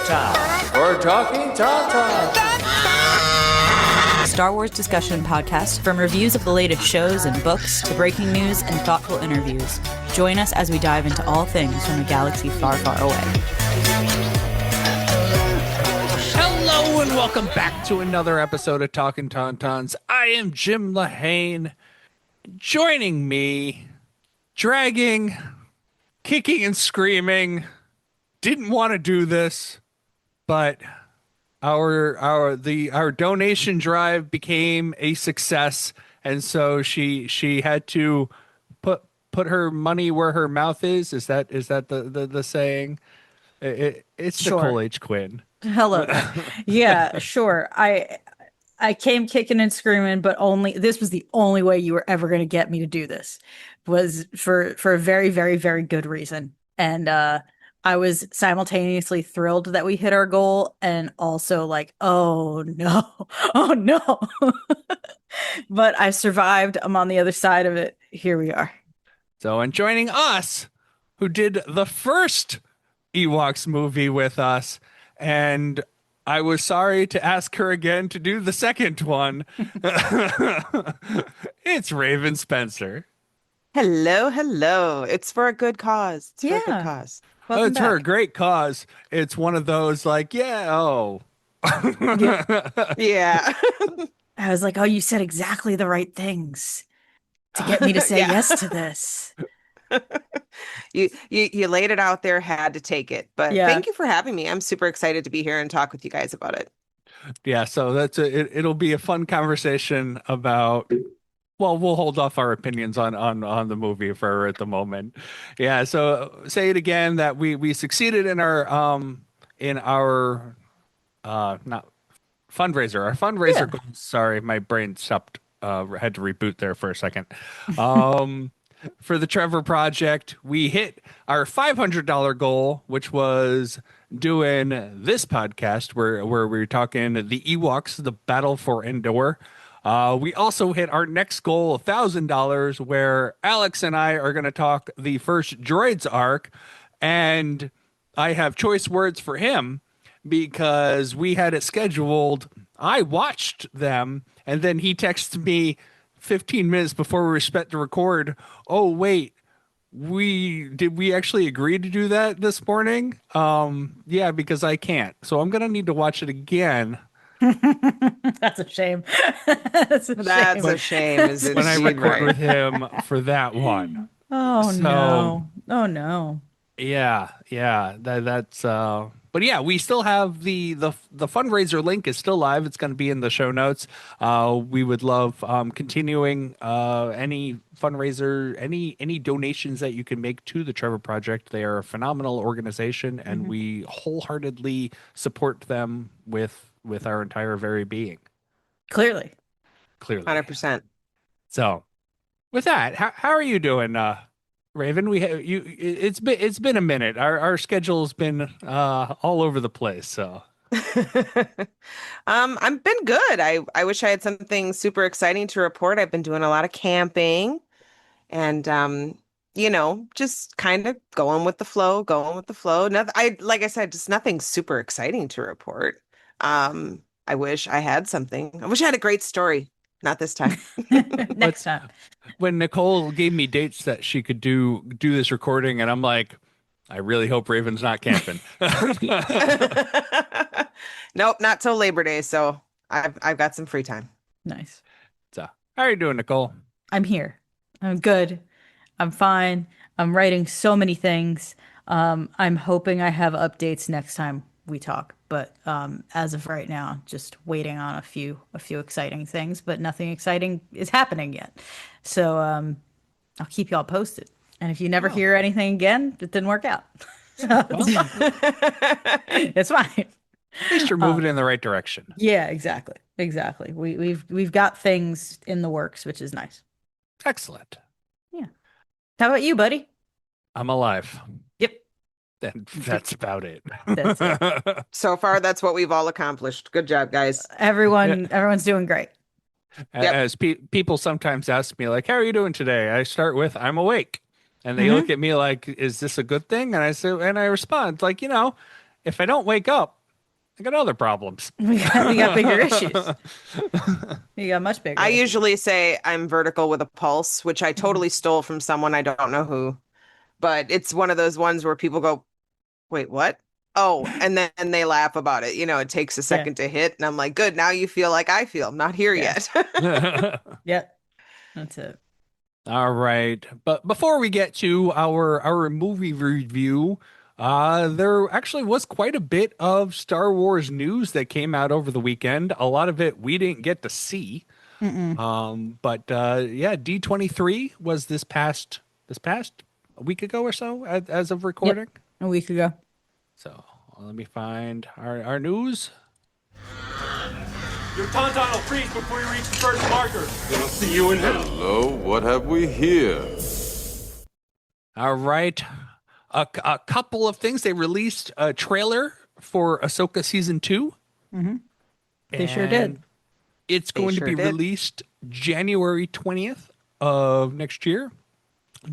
time. We're talking Tauntauns. Star Wars discussion podcast, from reviews of the latest shows and books to breaking news and thoughtful interviews. Join us as we dive into all things from a galaxy far, far away. Hello and welcome back to another episode of Talkin Tauntauns. I am Jim Lahane. Joining me, dragging, kicking and screaming, didn't want to do this, but our donation drive became a success, and so she had to put her money where her mouth is. Is that the saying? It's Sure. Nicole H. Quinn. Hello. Yeah, sure. I came kicking and screaming, but this was the only way you were ever going to get me to do this, was for a very, very, very good reason. And I was simultaneously thrilled that we hit our goal and also like, oh no, oh no. But I survived. I'm on the other side of it. Here we are. So, and joining us, who did the first Ewoks movie with us, and I was sorry to ask her again to do the second one. It's Raven Spencer. Hello. It's for a good cause. It's for a good cause. Oh, it's her great cause. It's one of those like, yeah. Yeah. I was like, oh, you said exactly the right things to get me to say yes to this. You laid it out there, had to take it. But thank you for having me. I'm super excited to be here and talk with you guys about it. Yeah, so it'll be a fun conversation about, well, we'll hold off our opinions on the movie for at the moment. Yeah, so say it again that we succeeded in our not fundraiser. Our fundraiser goals. Sorry, my brain stopped had to reboot there for a second. For the Trevor Project, we hit our $500 goal, which was doing this podcast where we're talking the Ewoks, the Battle for Endor. We also hit our next goal, $1,000, where Alex and I are going to talk the first Droids arc, and I have choice words for him because we had it scheduled. I watched them, and then he texted me 15 minutes before we were set to record. Oh, wait, did we actually agree to do that this morning? Yeah, because I can't. So I'm going to need to watch it again. That's a shame. That's a shame. When I record with him for that one. Oh, no. Oh, no. Yeah. That's but yeah, we still have the fundraiser link is still live. It's going to be in the show notes. We would love continuing any fundraiser, any donations that you can make to the Trevor Project. They are a phenomenal organization, and we wholeheartedly support them with our entire very being. Clearly. 100%. So, with that, how are you doing, Raven? It's been a minute. Our schedule's been all over the place. So I've been good. I wish I had something super exciting to report. I've been doing a lot of camping and just kind of going with the flow. Nothing, like I said, just nothing super exciting to report. I wish I had something. I wish I had a great story. Not this time. Next time. When Nicole gave me dates that she could do this recording, and I'm like, I really hope Raven's not camping. Nope, not till Labor Day. So I've got some free time. Nice. So, how are you doing, Nicole? I'm here. I'm good. I'm fine. I'm writing so many things. I'm hoping I have updates next time we talk, but as of right now, just waiting on a few exciting things, but nothing exciting is happening yet. So I'll keep y'all posted. And if you never hear anything again, it didn't work out. So it's fine. At least you're moving in the right direction. Yeah, exactly. We've got things in the works, which is nice. Excellent. Yeah. How about you, buddy? I'm alive. Yep. And that's about it. That's it. So far, that's what we've all accomplished. Good job, guys. Everyone's doing great. Yep. As people sometimes ask me, like, how are you doing today? I start with, I'm awake. And they look at me like, is this a good thing? And I say, and I respond, like, if I don't wake up, I got other problems. We got bigger issues. We got much bigger I issues. usually say I'm vertical with a pulse, which I Mhm. totally stole from someone I don't know who. But it's one of those ones where people go, wait, what? Oh, and then they laugh about it. It takes a Yeah, second to hit. And I'm like, good, now you feel like I feel. I'm not here yeah, yet. yep. That's it. All right. But before we get to our movie review, there actually was quite a bit of Star Wars news that came out over the weekend. A lot of it we didn't get to see. Mm-mm. But yeah, D23 was this past a week ago or so as of Yep. recording. A week ago. So let me find our news. Your tauntaun will freeze before you reach the first marker. Then I'll see you in hell. Hello, what have we here? All right. A couple of things. They released a trailer for Ahsoka season 2, Hmm. They sure and did. it's They going to sure be did. released January 20th of next year,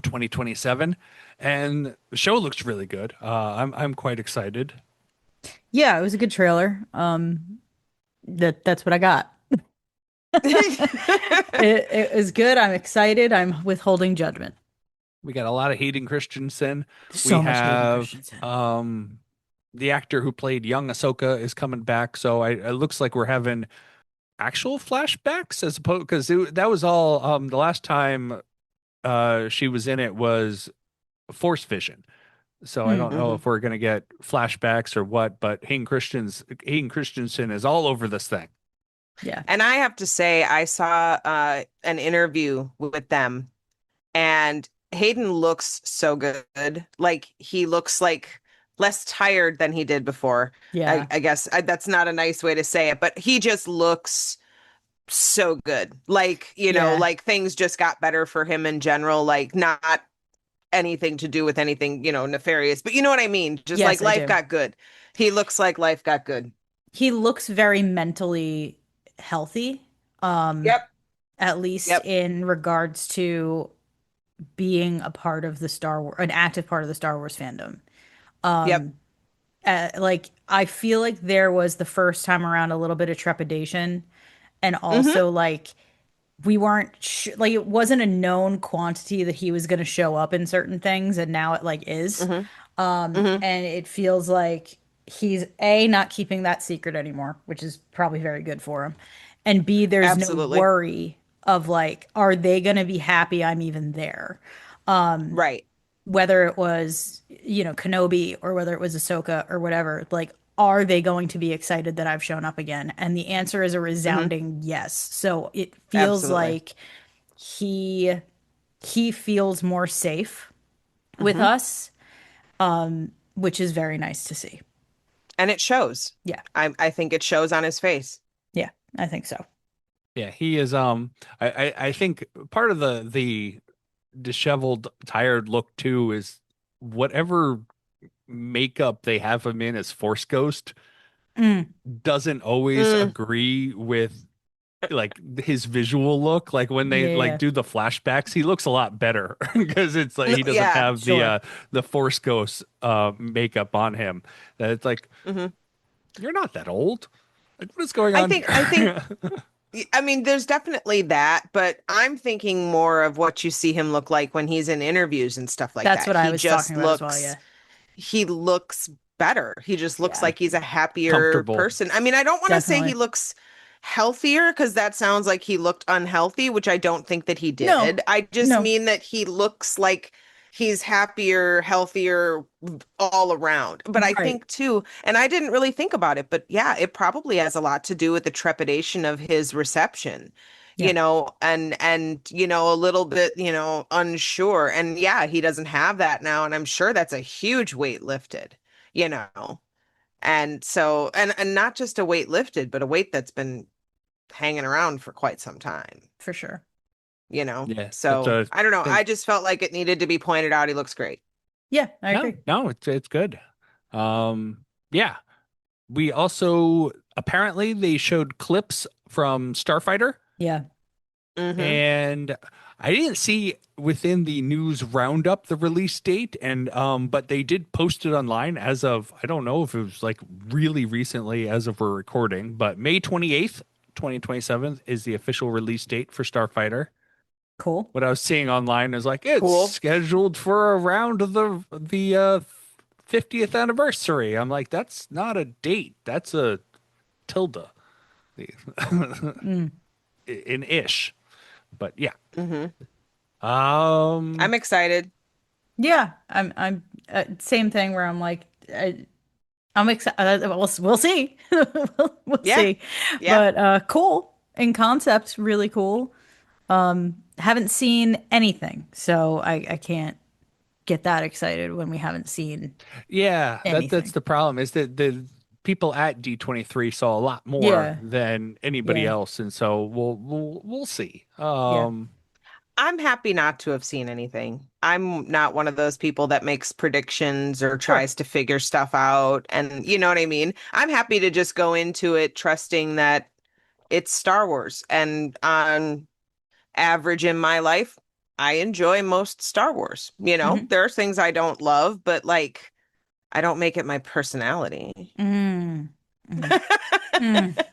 2027. And the show looks really good. I'm quite excited. Yeah, it was a good trailer. That's what I got. It was good. I'm excited. I'm withholding judgment. We got a lot of Hayden Christensen. We So much Hayden have Christensen. the actor who played young Ahsoka is coming back. So it looks like we're having actual flashbacks as opposed because that was all the last time she was in it was Force Vision. So I Hmm. don't know Mhm. if we're gonna get flashbacks or what, but Hayden Christensen is all over this thing. Yeah. And I have to say, I saw an interview with them, and Hayden looks so good. Like he looks like less tired than he did before. I, Yeah. I guess that's not a nice way to say it, but he just looks so good. Like, Yeah. like things just got better for him in general, like not anything to do with anything, nefarious, but you know what I mean? Just like Yes, I life do. got good. He looks like life got good. He looks very mentally healthy, um, Yep. at least Yep. in regards to being a part of the Star Wars, an active part of the Star Wars fandom. Yep. Like I feel like there was the first time around a little bit of trepidation, and Mm-hmm. also like we weren't like it wasn't a known quantity that he was going to show up in certain things, and now it like is. Mm-hmm. Mm-hmm. And it feels like he's A, not keeping that secret anymore, which is probably very good for him. And B, there's no Absolutely. worry of like, are they going to be happy I'm even there? Right. Whether it was, Kenobi or whether it was Ahsoka or whatever, like, are they going to be excited that I've shown up again? And the answer is a Mm-hmm. resounding yes. So it feels Absolutely. like he he feels more safe with Mm-hmm. us, which is very nice to see. And it shows. Yeah. I think it shows on his face. Yeah, I think so. Yeah, he is. I think part of the disheveled, tired look too is whatever makeup they have him in as Force Ghost Mm, doesn't always Mm, agree with like his visual look. Like when they like yeah, do the flashbacks, he looks a lot better because it's like no, he doesn't yeah. have sure. the Force Ghost makeup on him. That it's like Hmm. you're not that old. Like what is going I on think I think here? I mean there's definitely that, but I'm thinking more of what you see him look like when he's in interviews and stuff like That's that. what I was talking about as well. Yeah. He looks better. He just looks Yeah, like he's a happier Comfortable. person. I mean, I don't want to say he definitely. looks healthier because that sounds like he looked unhealthy, which I don't think that he No, did. I just no. mean that he looks like he's happier, healthier all around. But I Right. think too, and I didn't really think about it, but yeah, it probably has a lot to do with the trepidation of his reception. Yeah, And a little bit, unsure. And yeah, he doesn't have that now, and I'm sure that's a huge weight lifted, you know. And so and not just a weight lifted, but a weight that's been hanging around for quite some time, for sure. you know. Yeah, that's So a I don't know. I thing. just felt like it needed to be pointed out. He looks great. Yeah, I No, agree. no, it's good. Yeah. We also apparently they showed clips from Starfighter, Yeah. Mm-hmm. and I didn't see within the news roundup the release date, and but they did post it online as of, I don't know if it was like really recently as of we're recording, but May 28th, 2027 is the official release date for Starfighter. Cool. What I was seeing online is like it's Cool. scheduled for around the 50th anniversary. I'm like, that's not a date. That's a tilde. Mm. In ish. But yeah. Hmm. Um I'm excited. Yeah, I'm same thing where I'm like I'm excited. We'll see. We'll Yeah. see. Yeah. But cool in concept, really cool. Haven't seen anything, so I can't get that excited when we haven't seen yeah, that's anything. the problem is that the people at D23 saw a lot more Yeah, than anybody yeah, else, and so we'll see. yeah. I'm happy not to have seen anything. I'm not one of those people that makes predictions or Sure. tries to figure stuff out. And you know what I mean? I'm happy to just go into it trusting that it's Star Wars. And on average in my life, I enjoy most Star Wars. You know, Hmm. there are things I don't love, but like, I don't make it my personality. Mm. Mm. Mm.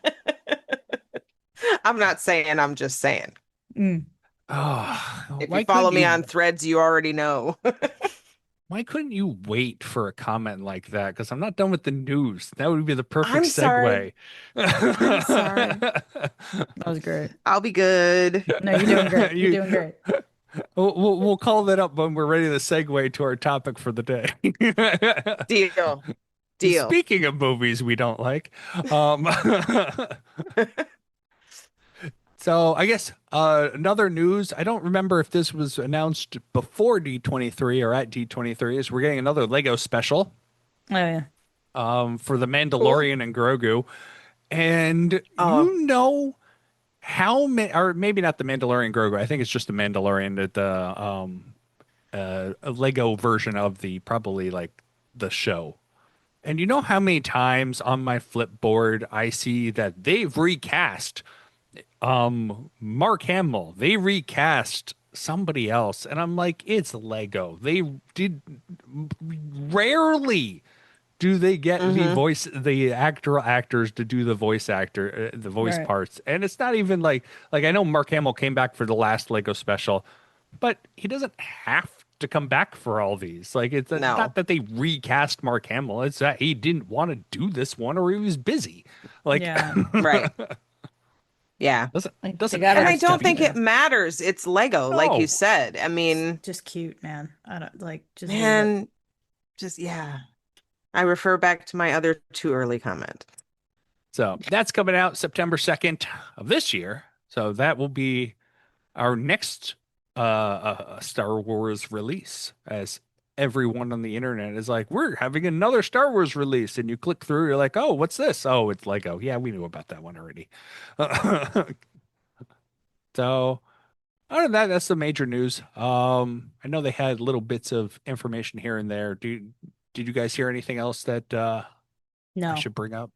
I'm not saying, I'm just saying. Mm. Oh, If you follow me on threads, you already know. why couldn't you wait for a comment like that? Because I'm not done with the news. That would be the perfect I'm sorry. segue. I'm sorry. That was great. I'll be good. No, you're doing great. You're You, doing great. we'll call that up when we're ready to segue to our topic for the day. Deal. Deal. Speaking of movies we don't like, um, so I guess another news. I don't remember if this was announced before D23 or at D23. Is we're getting another Lego special Oh yeah. for the Cool. Mandalorian and Grogu, and Oh, you know how many, or maybe not the Mandalorian Grogu. I think it's just the Mandalorian that a Lego version of the probably like the show. And you know how many times on my flipboard I see that they've recast Mark Hamill. They recast somebody else and I'm like, it's Lego. They did rarely do they get mm-hmm. the actors to do the voice Right. parts. And it's not even like I know Mark Hamill came back for the last Lego special, but he doesn't have to come back for all these. Like it's not No. that they recast Mark Hamill, it's that he didn't want to do this one or he was busy. Like Yeah. Right. Yeah. doesn't Like they doesn't gotta And have I have to don't stuff to be think do. it there. matters. It's Lego, like you No. said. I mean, Just cute, man. I don't like just leave it. man, just yeah. I refer back to my other too early comment. So that's coming out September 2nd of this year. So that will be our next Star Wars release, as everyone on the internet is like, we're having another Star Wars release. And you click through, you're like, oh, what's this? Oh, it's Lego. Yeah, we knew about that one already. So other than that, that's the major news. I know they had little bits of information here and there. Did you guys hear anything else that I No. should bring up?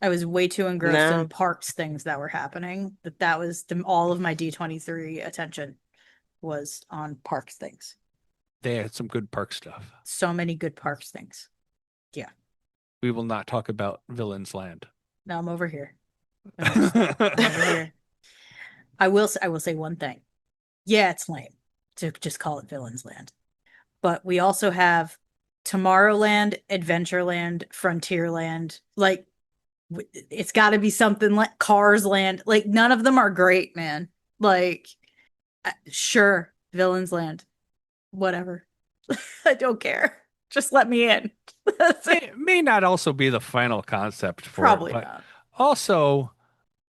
I was way too engrossed in No. parks things that were happening that was all of my D23 attention was on parks things. They had some good park stuff. So many good parks things. Yeah. We will not talk about Villains Land. Now I'm over here. I'm over here. I will say one thing. Yeah, it's lame to just call it Villains Land. But we also have Tomorrowland, Adventureland, Frontierland. Like it's got to be something like Cars Land. Like none of them are great, man. Like sure, Villains Land. Whatever. I don't care. Just let me in. That's it. May not also be the final concept for it, Probably but not. also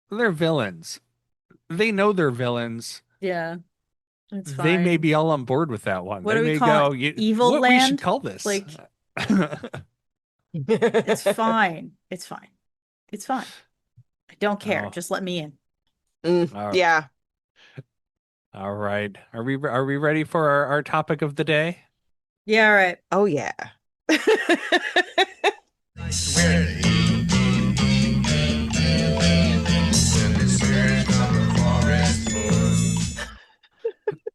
they're villains. They know they're villains. Yeah, it's They may fine. be all on board with that one. What They do we may call it? go, Evil what we should Land? call this. Like it's fine. It's fine. It's fine. I don't care. Oh, Just let me in. all Yeah. all right. Are we ready for our topic of the day? Yeah, all right. Oh yeah.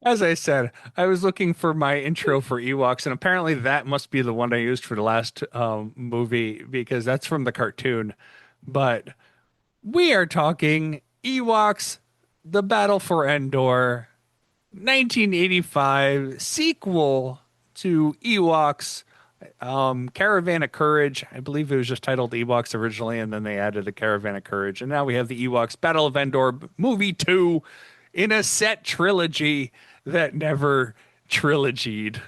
As I said, I was looking for my intro for Ewoks, and apparently that must be the one I used for the last movie because that's from the cartoon. But we are talking Ewoks, The Battle for Endor, 1985 sequel to Ewoks, Caravan of Courage. I believe it was just titled Ewoks originally, and then they added the Caravan of Courage. And now we have the Ewoks Battle of Endor movie 2 in a set trilogy that never trilogied.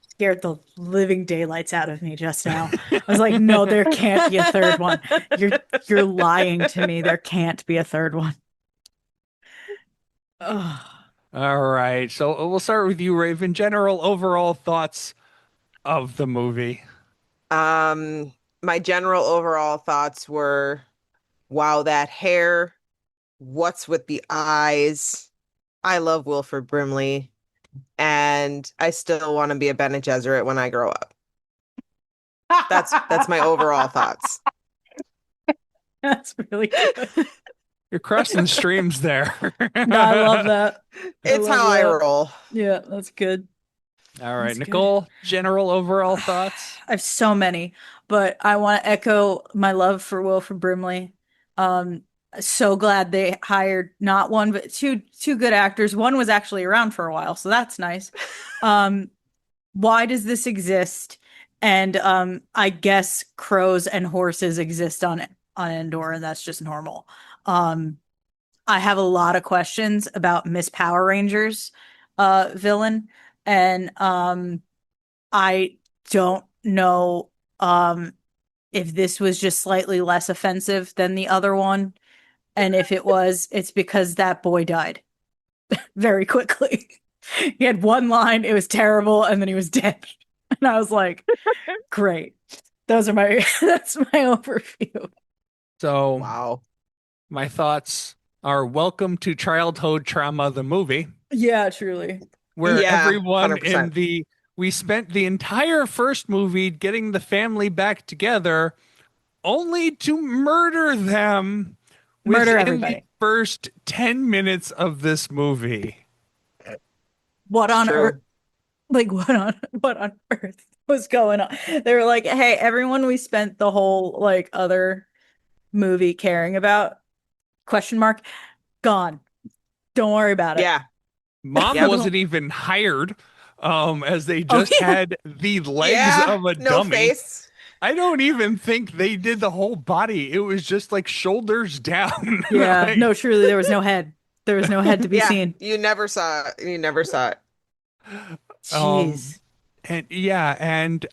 Scared the living daylights out of me just now. I was like, no, there can't be a third one. You're lying to me. There can't be a third one. Ugh. All right, so we'll start with you, Raven. General overall thoughts of the movie. Um, my general overall thoughts were, wow, that hair. What's with the eyes? I love Wilford Brimley, and I still want to be a Bene Gesserit when I grow up. That's my overall thoughts. That's really good. You're crossing streams there. No, I love that. It's love how I that. roll. Yeah, that's good. All right, That's good. Nicole, general overall thoughts. I have so many, but I want to echo my love for Wilford Brimley. Um, so glad they hired not one but two good actors. One was actually around for a while, so that's nice. Um, why does this exist? And I guess crows and horses exist on Endor, and that's just normal. Um, I have a lot of questions about Miss Power Rangers villain, and I don't know if this was just slightly less offensive than the other one. And if it was, it's because that boy died very quickly. He had one line, it was terrible, and then he was dead. And I was like, great. Those are my that's my overview. So, Wow. my thoughts are welcome to Childhood Trauma, the movie, Yeah, truly. where Yeah, everyone in 100%. we spent the entire first movie getting the family back together only to murder them Murder within the everybody. first 10 minutes of this movie. What It's on earth? true. Like what on earth was going on? They were like, "Hey, everyone we spent the whole like other movie caring about question mark gone. Don't worry about it." Yeah. Mom Yep. wasn't even hired, as they Oh just yeah. had the legs Yeah. of a No dummy. face. I don't even think they did the whole body. It was just like shoulders down. Yeah, Like, no, truly there was no head. There was no head to be Yeah. seen. You never saw it. You never saw it. um, Jeez. and yeah, and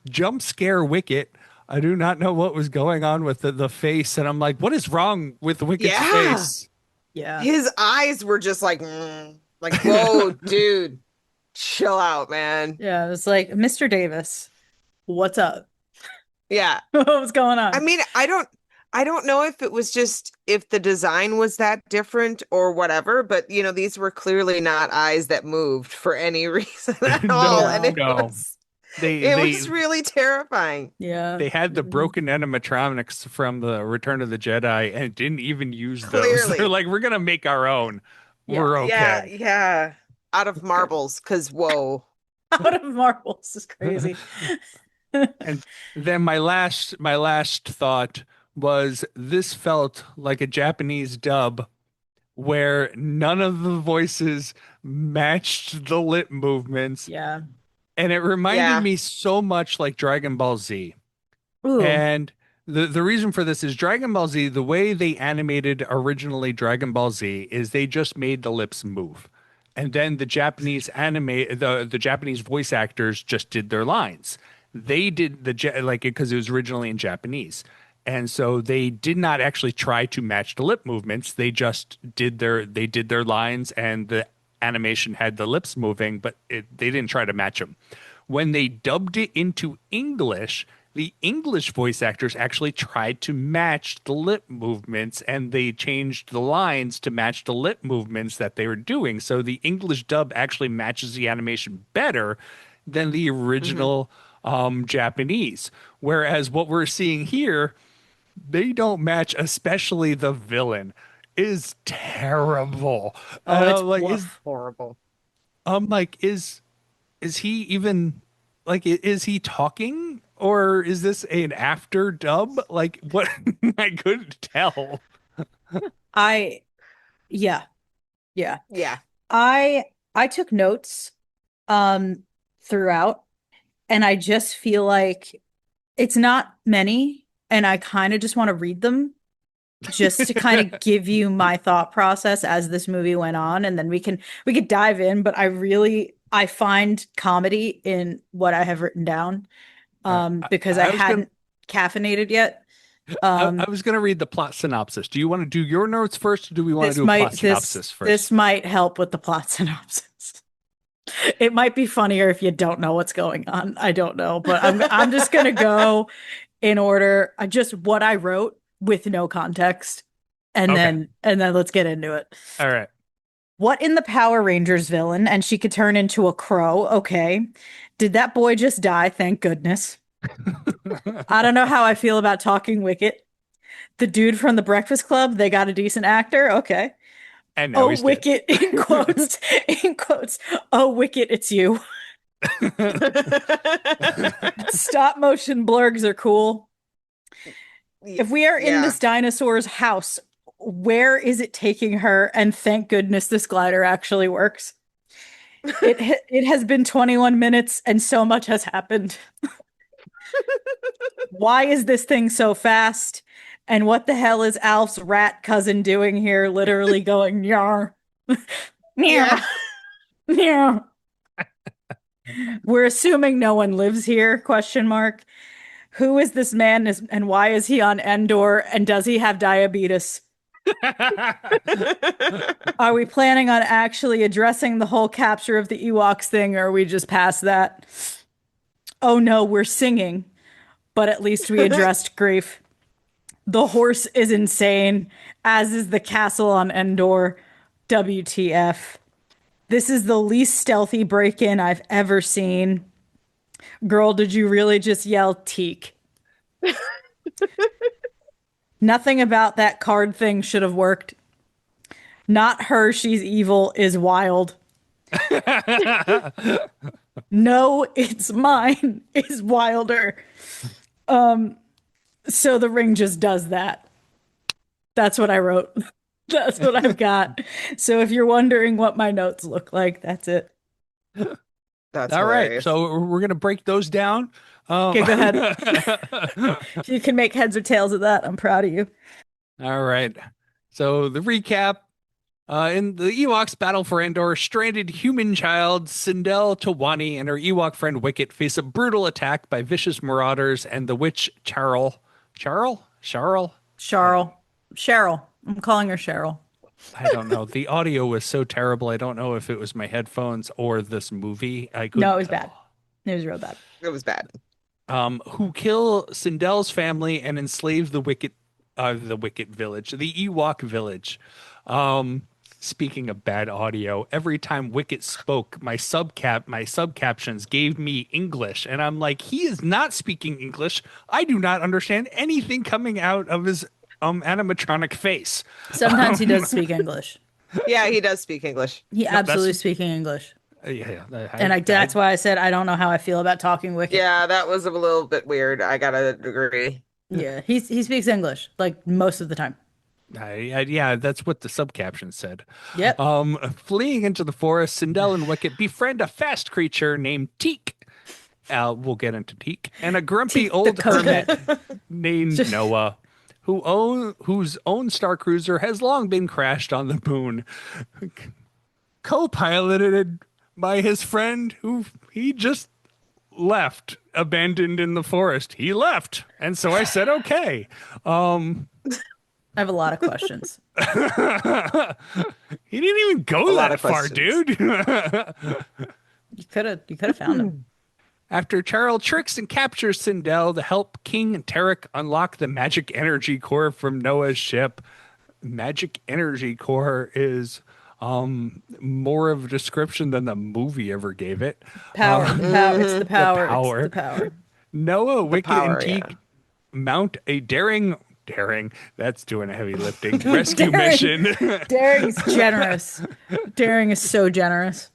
jump scare Wicket. I do not know what was going on with the face, and I'm like, what is wrong with Wicket's Yeah. face? Yeah. His eyes were just like, whoa, dude, chill out, man. Yeah, it was like, Mr. Davis, what's up? Yeah. What was going I on? mean, I don't know if it was just if the design was that different or whatever, but these were clearly not eyes that moved for any reason at all. No, And No. it no. was They it they was really terrifying. Yeah. they had the Mhm. broken animatronics from the Return of the Jedi and didn't even use those. They're Clearly. like, we're gonna make our own. Yeah. We're Yeah, okay. yeah. Out of marbles, because whoa. Out of marbles is crazy. And then my last thought was this felt like a Japanese dub where none of the voices matched the lip movements, Yeah. and it reminded Yeah. me so much like Dragon Ball Z. Ooh. And the reason for this is Dragon Ball Z, the way they animated originally Dragon Ball Z is they just made the lips move. And then the Japanese voice actors just did their lines. They did like because it was originally in Japanese. And so they did not actually try to match the lip movements. They did their lines and the animation had the lips moving, but they didn't try to match them. When they dubbed it into English, the English voice actors actually tried to match the lip movements and they changed the lines to match the lip movements that they were doing. So the English dub actually matches the animation better than the Hmm. original Japanese. Whereas what we're seeing here, they don't match, especially the villain is terrible. Oh, it's Like is woof. Horrible. Like, is he even like is he talking or is this an after dub? Like what? I couldn't tell. I yeah, yeah. Yeah. I I took notes um throughout, and I just feel like it's not many, and I kind of just want to read them just to kind of give you my thought process as this movie went on, and then we could dive in. But I find comedy in what I have written down, because I I was gonna hadn't caffeinated yet. I Um, was gonna read the plot synopsis. Do you want to do your notes first, or do we want to do a plot synopsis this first? might help with the plot synopsis. It might be funnier if you don't know what's going on. I don't know, but I'm just gonna go in order. Just what I wrote with no context, Okay. and then let's get into it. All right. What in the Power Rangers villain? And she could turn into a crow. Okay. Did that boy just die? Thank goodness. I don't know how I feel about Talking Wicket. The dude from the Breakfast Club, they got a decent actor. Okay. And now Oh, he's dead. Wicket, in quotes, in quotes. Oh, Wicket, it's you. Stop motion blurgs are cool. If we are in Yeah. this dinosaur's house, where is it taking her? And thank goodness this glider actually works. It has been 21 minutes and so much has happened. Why is this thing so fast? And what the hell is Alf's rat cousin doing here? Literally going yar, Yeah. meow, meow. We're assuming no one lives here? Question mark. Who is this man and why is he on Endor? And does he have diabetes? Are we planning on actually addressing the whole capture of the Ewoks thing, or are we just past that? Oh no, we're singing, but at least we addressed grief. The horse is insane, as is the castle on Endor. WTF. This is the least stealthy break in I've ever seen. Girl, did you really just yell teak? Nothing about that card thing should have worked. Not her, she's evil, is wild. No, it's mine, is wilder. So the ring just does that. That's what I wrote. That's what I've got. So if you're wondering what my notes look like, that's it. That's All right. hilarious. So we're gonna break those down. Okay, go ahead. All If you can make heads or tails of that, I'm proud of you. right. So the recap. In the Ewoks battle for Endor, stranded human child Sindel Tawani and her Ewok friend Wicket face a brutal attack by vicious marauders and the witch Charl. Charl? Charl? Cheryl. Cheryl. I'm calling her Cheryl. I don't know. The audio was so terrible. I don't know if it was my headphones or this movie. I No, it couldn't was bad. tell. It was real bad. It was bad. Who kill Sindel's family and enslave the Wicket village, the Ewok village. Speaking of bad audio, every time Wicket spoke, my subcaptions gave me English, and I'm like, he is not speaking English. I do not understand anything coming out of his animatronic face. Sometimes he does speak English. Yeah, he does speak English. He No, that's absolutely speaking English. yeah. And that's why I said I don't know how I feel about talking Wicket. Yeah, that was a little bit weird. I gotta agree. Yeah, he speaks English like most of the time. Yeah, that's what the subcaption said. Yep. Fleeing into the forest, Sindel and Wicket befriend a fast creature named Teak. We'll get into Teak and a grumpy The old hermit coconut. named Noah, whose own star cruiser has long been crashed on the moon, co-piloted by his friend who he just left, abandoned in the forest. He left, and so I said, "Okay." I have a lot of questions. He didn't even go A lot that of far, questions. dude. You could have found him. After Charles tricks and captures Sindel to help King Tarek unlock the magic energy core from Noah's ship. Magic energy core is more of a description than the movie ever gave it. Power. Power. It's the power. power. It's the power. Noah, Wicket, and power, Teak yeah. mount a daring, that's doing a heavy lifting, rescue Daring. mission. Daring is generous. Daring is so generous.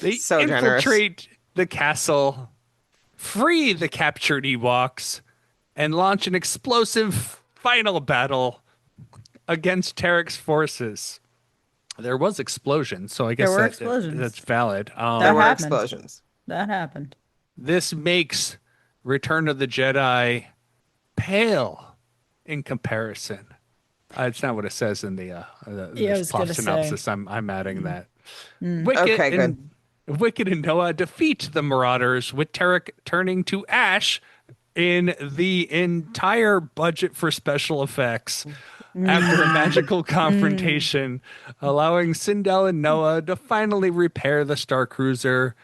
They So generous. infiltrate the castle, free the captured Ewoks, and launch an explosive final battle against Tarek's forces. There was explosion, so I There guess were that's explosions. valid. There That were happened. explosions. That happened. This makes Return of the Jedi pale in comparison. It's not what it says in Yeah, I this was plot gonna say. synopsis. I'm adding that. Mm. Wicket Okay, good. and Wicket and Noah defeat the Marauders, with Tarek turning to ash in the entire budget for special effects after a Mm. magical Mm. confrontation, allowing Sindel and Noah to finally repair the Star Cruiser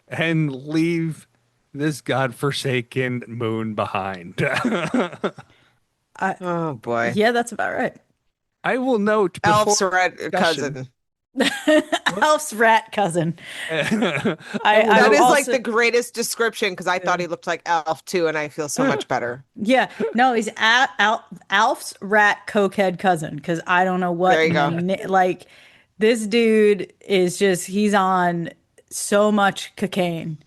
and leave this godforsaken moon behind. I, Oh boy. yeah, that's about right. I will note before Elf's red discussion. cousin. What? Elf's rat cousin. I will That I'm note. is like also the greatest description because I thought yeah. he looked like Elf too, and I feel so much better. Yeah, no, he's Alf's rat cokehead cousin because I don't know what There you in the go. like. This dude is just he's on so much cocaine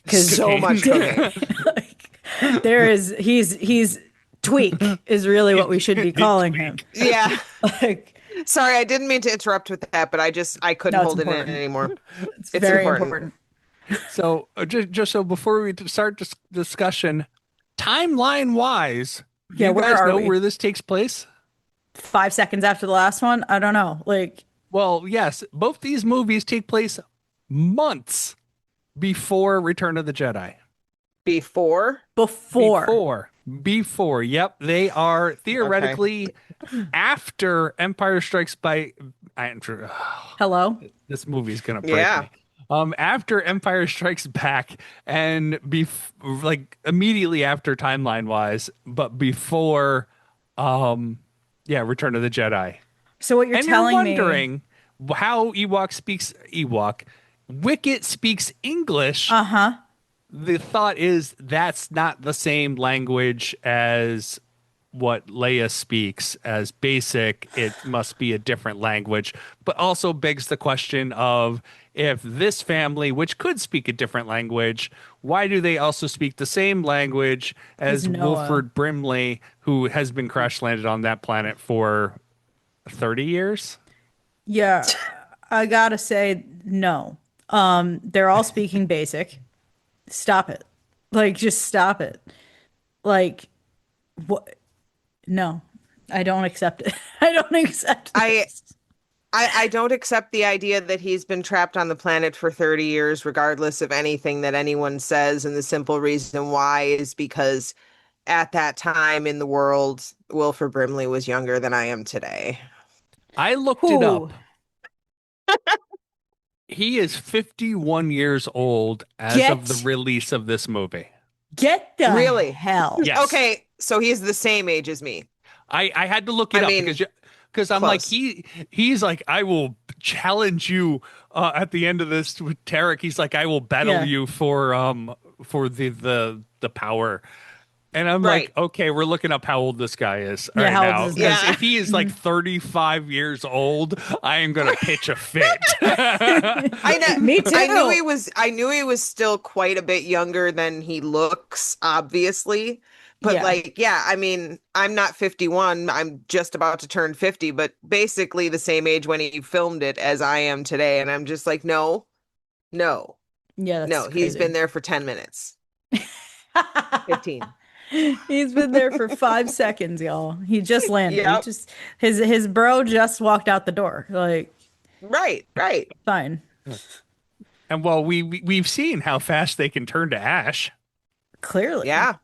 because So much Cocaine. cocaine. like there is he's tweak is really what we should be calling him. Tweak. Yeah. Like Sorry, I didn't mean to interrupt with that, but I couldn't no, it's hold it in important. anymore. It's It's very important. important. So just so before we start this discussion, timeline wise, do Yeah, you where guys are know we? where this takes place? 5 seconds after the last one? I don't know. Like Well, yes, both these movies take place months before Return of the Jedi. Before? before. Before. Yep, they are Okay. theoretically after Empire Strikes by. I, Hello? this movie's gonna break Yeah. me. After Empire Strikes Back, and like immediately after timeline wise, but before, yeah, Return of the Jedi. So what you're And you're telling me, wondering how Ewok. Wicket speaks English. uh-huh. The thought is that's not the same language as what Leia speaks as basic. It must be a different language, but also begs the question of if this family, which could speak a different language, why do they also speak the same language Is as Noah. Wilford Brimley, who has been crash landed on that planet for 30 years? Yeah, I gotta say no. They're all speaking basic. Stop it. Like, just stop it. Like, what? No, I don't accept it. I don't accept I this. I don't accept the idea that he's been trapped on the planet for 30 years, regardless of anything that anyone says. And the simple reason why is because at that time in the world, Wilford Brimley was younger than I am today. I looked it Who? up. He is 51 years old as of the Get release of this movie. get the Really? hell. Yes. Okay, so he's the same age as me. I had to look I it up mean, because I'm like close. he's like I will challenge you at the end of this with Tarek. He's like I will battle Yeah. you for the power. And I'm like, Right. okay, we're looking up how old this guy is Yeah, right how old now. is Because this? Yeah. if he is like 35 years old, I am gonna pitch a fit. I know. Me too. I knew he was still quite a bit younger than he looks, obviously. But Yeah. like, yeah, I mean, I'm not 51. I'm just about to turn 50, but basically the same age when he filmed it as I am today. And I'm just like, no, no, Yeah, that's no. He's crazy. been there for 10 minutes, 15. He's been there for 5 seconds, y'all. He just landed. He Yep. just his bro just walked out the door. Like, Right, right. fine. And well, we've seen how fast they can turn to ash. Clearly. Yeah.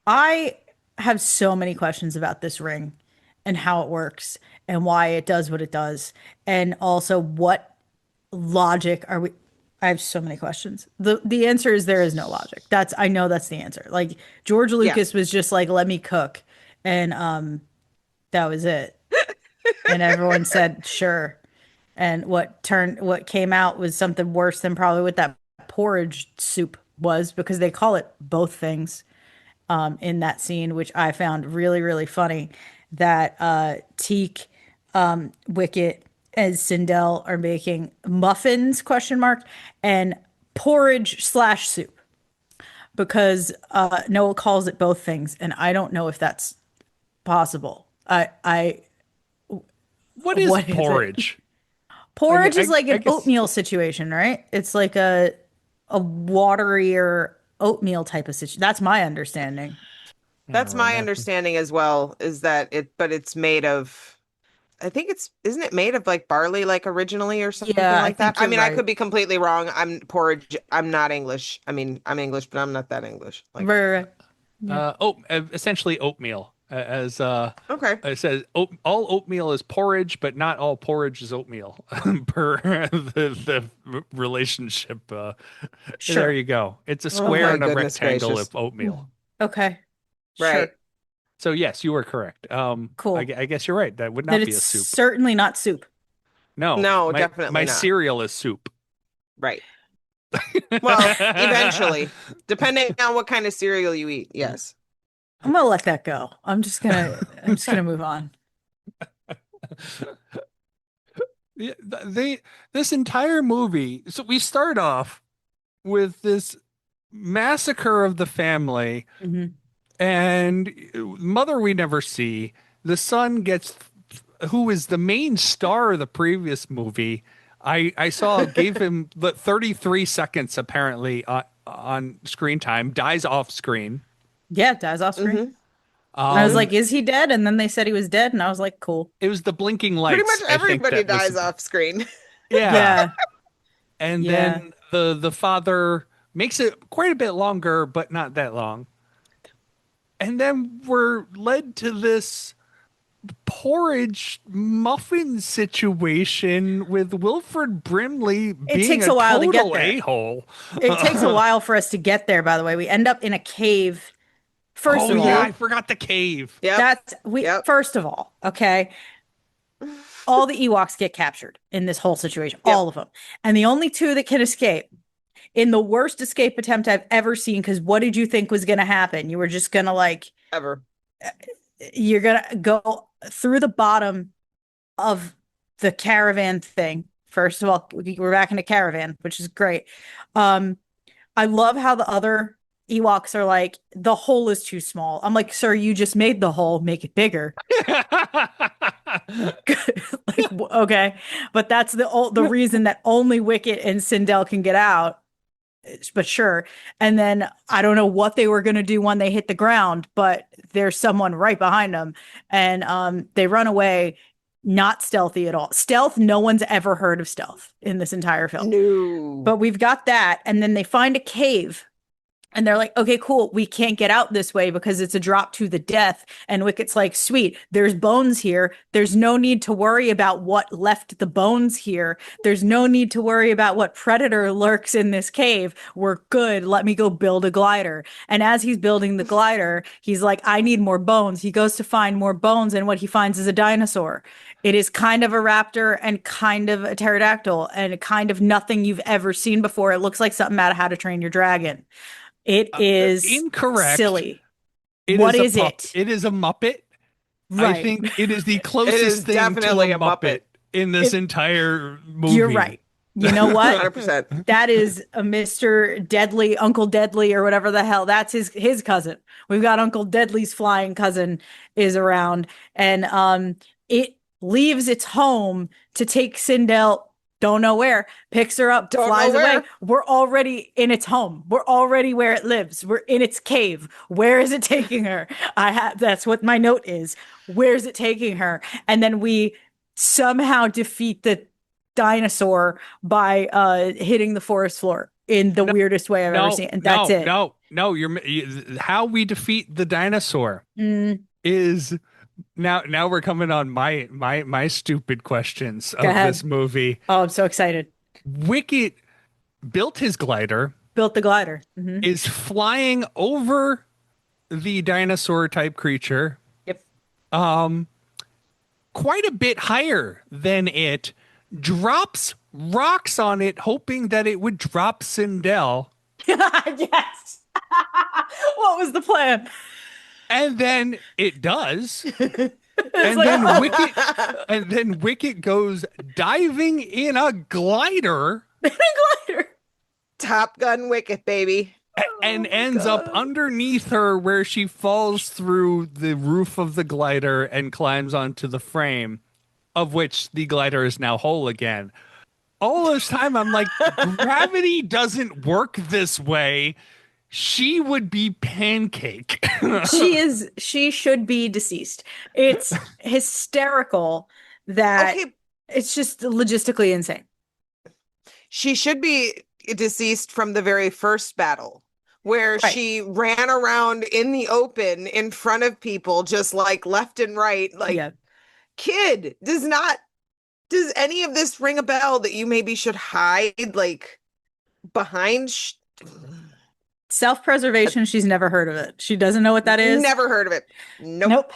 I have so many questions about this ring and how it works and why it does what it does. And also what logic are we I have so many questions. The answer is there is no logic. That's I know that's the answer. Like George Yeah. Lucas was just like, let me cook. And that was it. And everyone said, sure. And what came out was something worse than probably what that porridge soup was because they call it both things in that scene, which I found really, really funny. That Teak, Wicket, as Sindel are making muffins question mark and porridge slash soup because Noah calls it both things, and I don't know if that's possible. I What is what is it? porridge? Porridge is like I an guess oatmeal situation, right? It's like a waterier oatmeal type of situation. That's my understanding. I don't That's really my know. understanding as well, is that but it's made of, I think isn't it made of like barley, like originally or something Yeah, I like that? think I you're mean, I right. could be completely wrong. I'm not English. I mean, I'm English, but I'm not that English. Like, Right, right, right. Yeah. Essentially oatmeal. As okay, it says, all oatmeal is porridge, but not all porridge is oatmeal. Per the relationship. There Sure. you go. It's a oh square my and a goodness rectangle gracious. of oatmeal. Okay. Right. Sure. So yes, you were correct. Cool. I guess you're right. That would That not be it's a soup. certainly not soup. No, No, my definitely not. cereal is soup. Right. Well, eventually, depending on what kind of cereal you eat. Yes. I'm gonna let that go. I'm just gonna move on. Yeah, this entire movie. So we start off with this massacre of the family, Hmm. and mother we never see. The son gets, who is the main star of the previous movie. I saw gave him 33 seconds apparently on screen time. Dies off screen. Yeah, dies off screen. hmm And I was hmm like, is he dead? And then they said he was dead, and I was like, cool. It was the blinking Pretty much lights. I think everybody that was dies off screen. yeah. Yeah, And yeah. then the father makes it quite a bit longer, but not that long. And then we're led to this porridge muffin situation with Wilfred Brimley It being takes a a while to get total there. a-hole. It takes a while for us to get there, by the way. We end up in a cave. First Oh of yeah, I all, hmm forgot the cave. Yep. that's we Yep. first of all, okay. All the Ewoks get captured in this whole situation, Yep. all of them. And the only two that can escape in the worst escape attempt I've ever seen, because what did you think was going to happen? You were just going to like, Ever. you're going to go through the bottom of the caravan thing. First of all, we're back in a caravan, which is great. Um, I love how the other Ewoks are like, the hole is too small. I'm like, sir, you just made the hole, make it bigger. Like, okay, but that's the reason that only Wicket and Sindel can get out. But sure. And then I don't know what they were going to do when they hit the ground, but there's someone right behind them, and they run away. Not stealthy at all. Stealth, no one's ever heard of stealth in this entire film. No. But we've got that, and then they find a cave. And they're like, okay, cool. We can't get out this way because it's a drop to the death. And Wicket's like, sweet, there's bones here. There's no need to worry about what left the bones here. There's no need to worry about what predator lurks in this cave. We're good. Let me go build a glider. And as he's building the glider, he's like, I need more bones. He goes to find more bones. And what he finds is a dinosaur. It is kind of a raptor and kind of a pterodactyl and kind of nothing you've ever seen before. It looks like something out of How to Train Your Dragon. It is Incorrect. silly. It What is a is pup. it? It is a Muppet. I Right. think it is the It closest is thing to a definitely a Muppet Muppet. in this It, entire you're movie. right. You know what? 100%. That is a Mr. Deadly, Uncle Deadly, or whatever the hell. That's his cousin. We've got Uncle Deadly's flying cousin is around, and it leaves its home to take Sindel. Don't know where, picks her up, Don't know flies away. where. We're already in its home. We're already where it lives. We're in its cave. Where is it taking her? That's what my note is. Where's it taking her? And then we somehow defeat the dinosaur by hitting the forest floor in the No, weirdest way I've ever no, seen. And that's no, it. no, no. How we defeat the dinosaur Mm, is now we're coming on my stupid questions go of this ahead. movie. Oh, I'm so excited. Wicket built his glider, Built the glider. Hmm. is flying over the dinosaur type creature, Yep. quite a bit higher than it, drops rocks on it, hoping that it would drop Sindel. Yes. What was the plan? And then it does. It's And like, then oh, Wicket and then Wicket goes diving in a glider glider. Top Gun Wicket, baby. and Oh my ends up God. underneath her where she falls through the roof of the glider and climbs onto the frame, of which the glider is now whole again. All this time I'm like, gravity doesn't work this way. She would be pancake. She should be deceased. It's hysterical that Okay, it's just logistically insane. she should be deceased from the very first battle, where Right. she ran around in the open in front of people, just like left and right. Like, Yeah. kid, does any of this ring a bell that you maybe should hide, like, behind? Self-preservation, she's never heard of it. She doesn't know what that is. Never heard of it. Nope. Nope.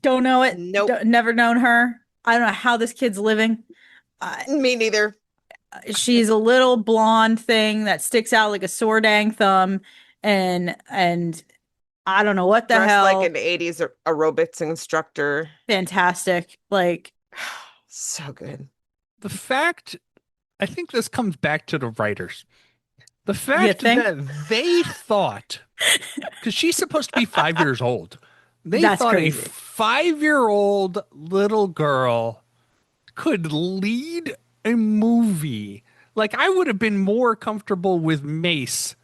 Don't know it. Nope. Never known her. I don't know how this kid's living. Uh, Me neither. she's a little blonde thing that sticks out like a sore dang thumb, and I don't know what the Dressed like hell. an 80s aerobics instructor. Fantastic. Like, So good. The fact, I think this comes back to the writers. The you fact think? that they thought, because she's supposed to be 5 years old, they That's thought crazy. a 5-year-old little girl could lead a movie. Like, I would have been more comfortable with Mace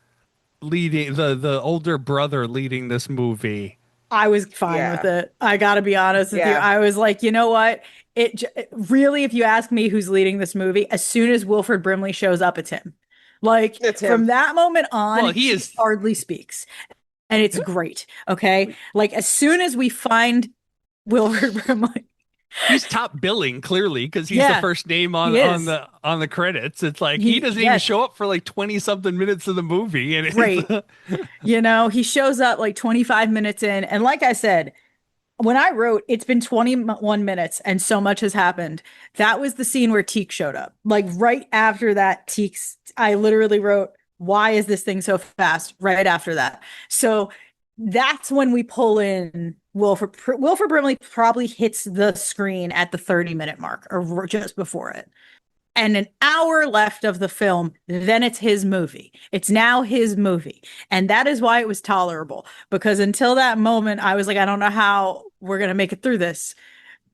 leading the older brother leading this movie. I was fine with Yeah. it. I gotta be honest with you. Yeah. I was like, you know what? Really, if you ask me who's leading this movie, as soon as Wilford Brimley shows up, it's him. Like It's from him. that moment Well, on, he he is hardly speaks, and it's great. Okay, like as soon as we find Wilford Brimley, he's top billing clearly because he's the yeah, first name he on is. the credits. It's like he He doesn't even yes, show up for like 20 something minutes of the movie, and great. it's You know, he shows up like 25 minutes in, and like I said, when I wrote, it's been 21 minutes and so much has happened. That was the scene where Teak showed up. Like right after that, I literally wrote, why is this thing so fast? Right after that. So that's when we pull in Wilford. Wilford Brimley probably hits the screen at the 30-minute mark or just before it, and an hour left of the film, then it's his movie. It's now his movie. And that is why it was tolerable. Because until that moment, I was like, I don't know how we're going to make it through this.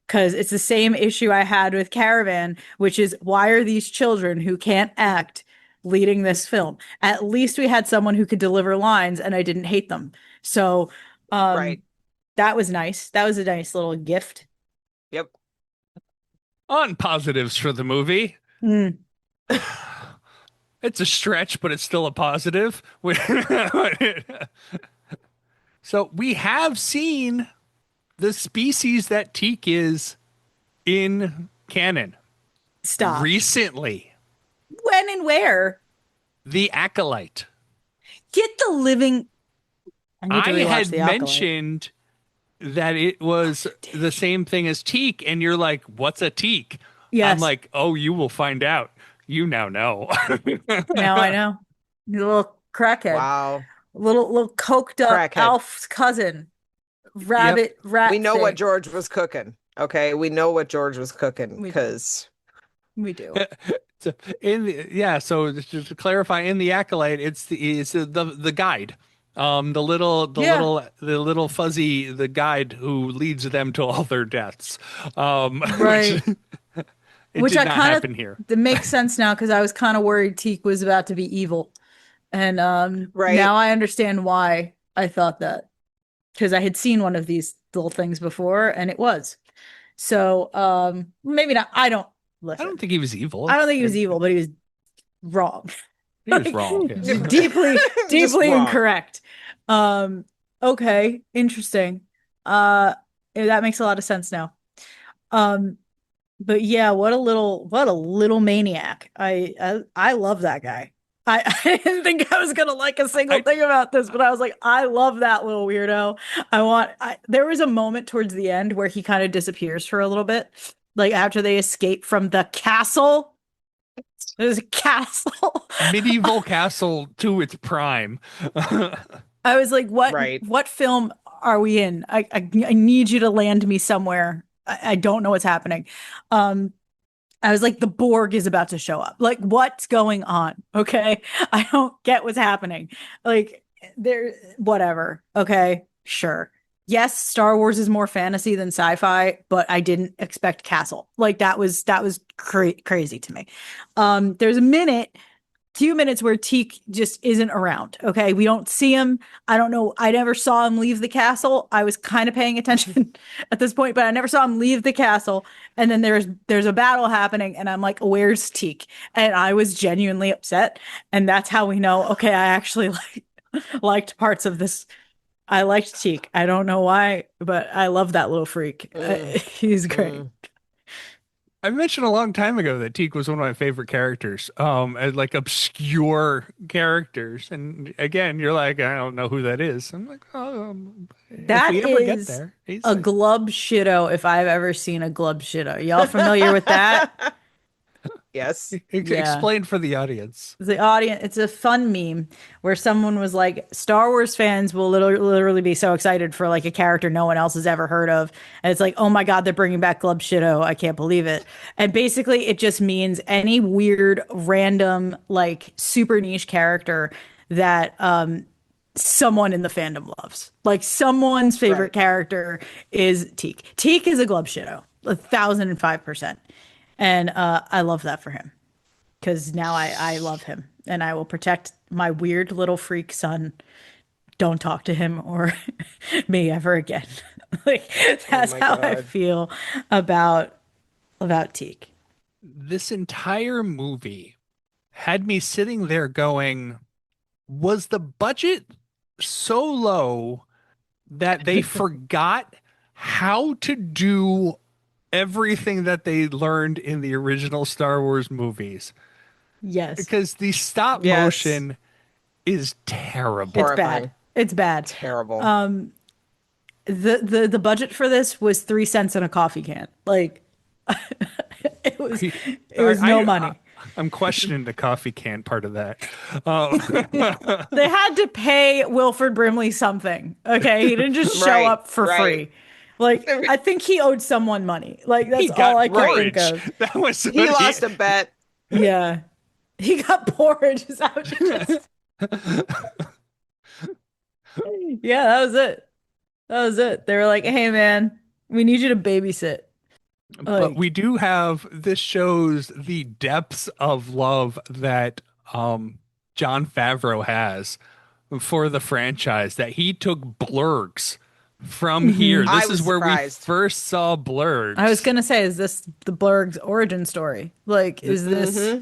Because it's the same issue I had with Caravan, which is why are these children who can't act leading this film? At least we had someone who could deliver lines and I didn't hate them. So Right. that was nice. That was a nice little gift. Yep. on positives for the movie. Mm. It's a stretch, but it's still a positive. So we have seen the species that Teak is in canon Stop. recently. When and where? The Acolyte. Get the living. I need to I rewatch had The Acolyte. mentioned that it was the same thing as Teak, and you're like, "What's a Teak?" I'm Yes. like, "Oh, you will find out. You now know." Now I know. You little crackhead. Wow. Little coked up Crackhead. Alf's cousin. Rabbit rat We know what thing. George was cooking. Okay. We know what George was cooking We do. because We do. So so just to clarify, in the Acolyte, it's the guide, Yeah. the little fuzzy the guide who leads them to all their deaths. Right. Which it Which did I not kind happen of here. that makes sense now because I was kind of worried Teak was about to be evil. And right. now I understand why I thought that. Because I had seen one of these little things before and it was. So maybe not. I don't I don't listen. think he was evil. I don't think he was evil, but he was wrong. He was Like, wrong. Yes. deeply, Just deeply wrong. incorrect. Okay, interesting. That makes a lot of sense now. Um, but yeah, what a little maniac. I love that guy. I didn't think I was gonna like a single I- thing about this, but I was like, I love that little weirdo. There was a moment towards the end where he kind of disappears for a little bit, like after they escape from the castle. There's a castle. Medieval castle to its prime. I was like, Right. what film are we in? I need you to land me somewhere I don't know what's happening. Um, I was like, the Borg is about to show up. Like, what's going on? Okay. I don't get what's happening. Like, there, whatever. Okay. Sure. Yes, Star Wars is more fantasy than sci-fi, but I didn't expect Castle. Like, that was crazy to me. There's a minute, few minutes where Teak just isn't around. Okay. We don't see him. I don't know. I never saw him leave the castle. I was kind of paying attention at this point, but I never saw him leave the castle. And then there's a battle happening, and I'm like, where's Teak? And I was genuinely upset. And that's how we know, okay, I actually liked parts of this. I liked Teak. I don't know why, but I love that little freak. Mm, He's great. mm. I mentioned a long time ago that Teak was one of my favorite characters, and like obscure characters. And again, you're like, I don't know who that is. I'm like, oh, if That we ever get is there, he's a like, glub shitto if I've ever seen a glub shitto. Y'all familiar with that? Yes. Yeah. explain for the audience. The audience, it's a fun meme where someone was like, Star Wars fans will literally be so excited for like a character no one else has ever heard of. And it's like, oh my God, they're bringing back Glub Shitto. I can't believe it. And basically, it just means any weird, random, like super niche character that someone in the fandom loves. Like someone's favorite Right. character is Teak. Teak is a Glub Shitto, 1,005%. And I love that for him because now I love him and I will protect my weird little freak son. Don't talk to him or me ever again. Like Oh that's my how I God. feel about Teak. This entire movie had me sitting there going, was the budget so low that they forgot how to do everything that they learned in the original Star Wars movies? Yes, Because the stop Yes. motion is it's terrible. bad. Horrifying. It's bad. Terrible. The budget for this was 3 cents in a coffee can. Like it was I, it was no I money. I'm questioning the coffee can part of that. Um, They had to pay Wilford Brimley something. Okay. He didn't just show Right. up for Right. free. Like, I think he owed someone money. Like, he that's all got I can think Right. porridge. of. That was He what he. lost a bet. Yeah. He got porridge. Is that what you just... Yeah, that was it. That was it. They were like, hey, man, we need you to babysit. But Like, we do have this shows the depths of love that John Favreau has for the franchise, that he took blurgs from here. mhm. I This was is where we surprised. first saw I was blurgs. gonna say, is this the Blurg's origin story? Like, Th- is this... Hmm.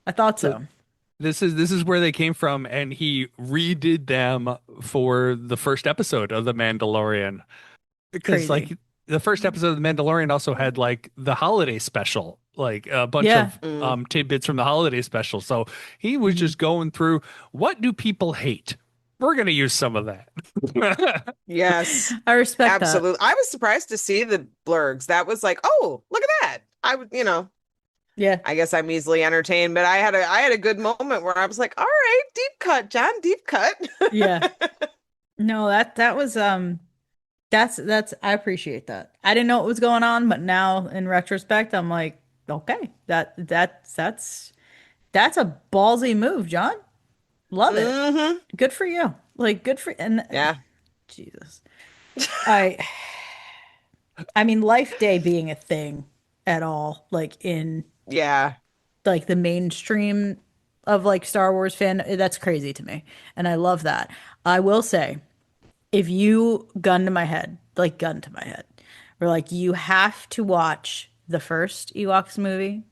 I thought So so. this is where they came from, and he redid them for the first episode of The Mandalorian. Because Crazy. like the first episode of The Mandalorian also had like the holiday special, like a bunch Yeah. of Mm. tidbits from the holiday special. So he was Mhm. just going through, what do people hate? We're gonna use some of that. Yes. I respect that. Absolutely. I was surprised to see the blurgs. That was like, oh, look at that. I would, Yeah. I guess I'm easily entertained, but I had a good moment where I was like, all right, deep cut, John, deep cut. Yeah. No, that was that's I appreciate that. I didn't know what was going on, but now in retrospect, I'm like, okay, that's a ballsy move, John. Love it. Hmm. Good for you. Like good for and Yeah. Jesus. I I mean Life Day being a thing at all, like in Yeah. like the mainstream of like Star Wars fan, that's crazy to me. And I love that. I will say if you gun to my head, like gun to my head, we're like, you have to watch the first Ewoks movie,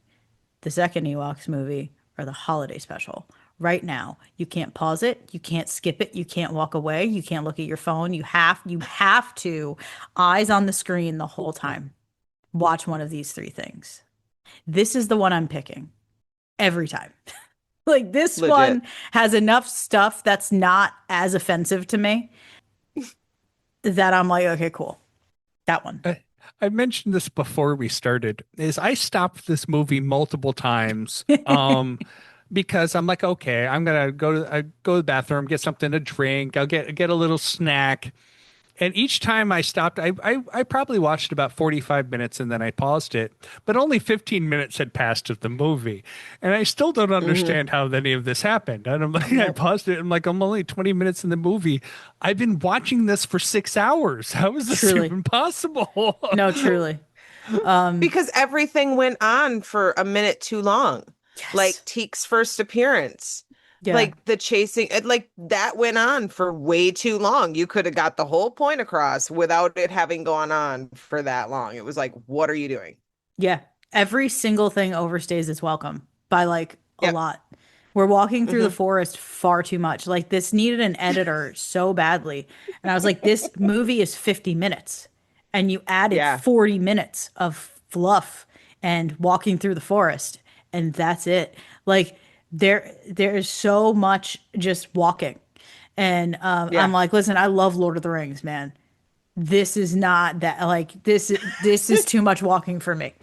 the second Ewoks movie, or the holiday special right now. You can't pause it, you can't skip it, you can't walk away, you can't look at your phone. You have to eyes on the screen the whole time. Watch one of these three things. This is the one I'm picking every time. Like this one Legit. has enough stuff that's not as offensive to me that I'm like, okay, cool. That one. I mentioned this before we started, is I stopped this movie multiple times because I'm like, okay, I'm gonna go to the bathroom, get something to drink, I'll get a little snack. And each time I stopped, I probably watched about 45 minutes and then I paused it, but only 15 minutes had passed of the movie. And I still don't Hmm. understand how any of this happened. And I'm like, I Yep. paused it. I'm like, I'm only 20 minutes in the movie. I've been watching this for 6 hours. How is this Truly. even possible? No, truly. Um, Because everything went on for a minute too long. yes. Like Teek's first appearance, Yeah. like the chasing, like that went on for way too long. You could have got the whole point across without it having gone on for that long. It was like, what are you doing? Yeah. Every single thing overstays its welcome by like a Yep. lot. We're walking through the Hmm. forest far too much. Like this needed an editor so badly. And I was like, this movie is 50 minutes. And you added Yeah. 40 minutes of fluff and walking through the forest. And that's it. Like there's so much just walking. And I'm Yeah. like, listen, I love Lord of the Rings, man. This is not that like this is too much walking for me.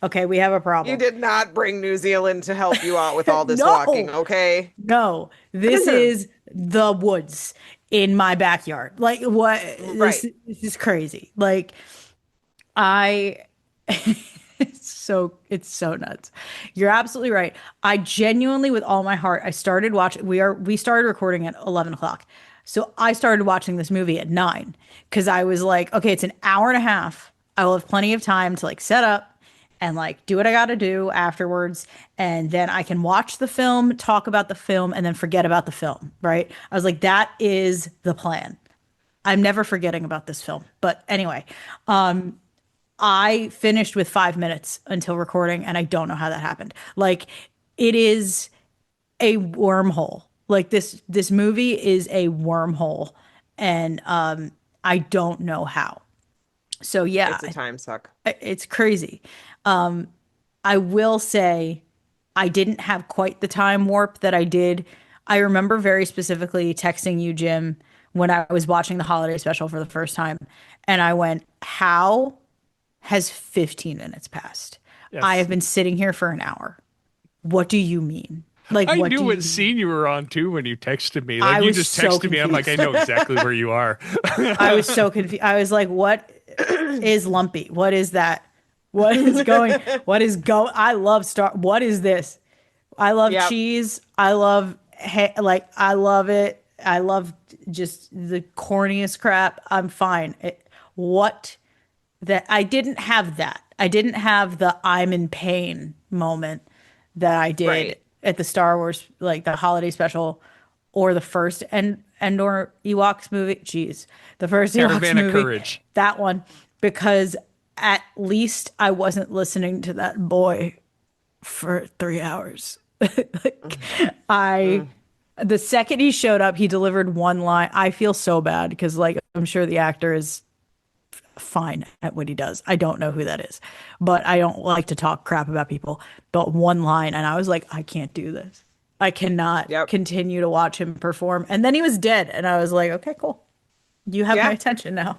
Okay, we have a You problem. did not bring New Zealand to help you out with all this walking, No, okay? no, this is the woods in my backyard. Like what Right. this is crazy. Like I it's so nuts. You're absolutely right. I genuinely, with all my heart, I started watching. We started recording at 11 o'clock, so I started watching this movie at 9 because I was like, okay, it's an hour and a half. I will have plenty of time to like set up and like do what I got to do afterwards, and then I can watch the film, talk about the film, and then forget about the film. Right? I was like, that is the plan. I'm never forgetting about this film. But anyway, I finished with 5 minutes until recording, and I don't know how that happened. Like, it is a wormhole. Like this movie is a wormhole, and I don't know how. So yeah, It's a time suck. it's crazy. I will say I didn't have quite the time warp that I did. I remember very specifically texting you, Jim, when I was watching the holiday special for the first time, and I went, "How has 15 minutes passed? I have Yes. been sitting here for an hour. What do you mean? Like, I what knew do what you mean?" scene you were on too when you texted me. Like I you was just so texted me. I'm like, I confused. know exactly where you are. I was so confused. I was like, what is lumpy? What is that? What is going? What is go? I love Star. What is this? I love Yep. cheese. I love like I love it. I love just the corniest crap. I'm fine. What that I didn't have that. I didn't have the I'm in pain moment that I did Right. at the Star Wars like the holiday special or the first Endor Ewoks movie. Jeez, the first Ewoks Caravan of movie, Courage. that one, because at least I wasn't listening to that boy for 3 hours. Like I Mm. the second he showed up, he delivered one line. I feel so bad because like I'm sure the actor is fine at what he does. I don't know who that is, but I don't like to talk crap about people. But one line, and I was like, I can't do this. I cannot Yep. continue to watch him perform. And then he was dead, and I was like, okay, cool. You have my Yeah. attention now.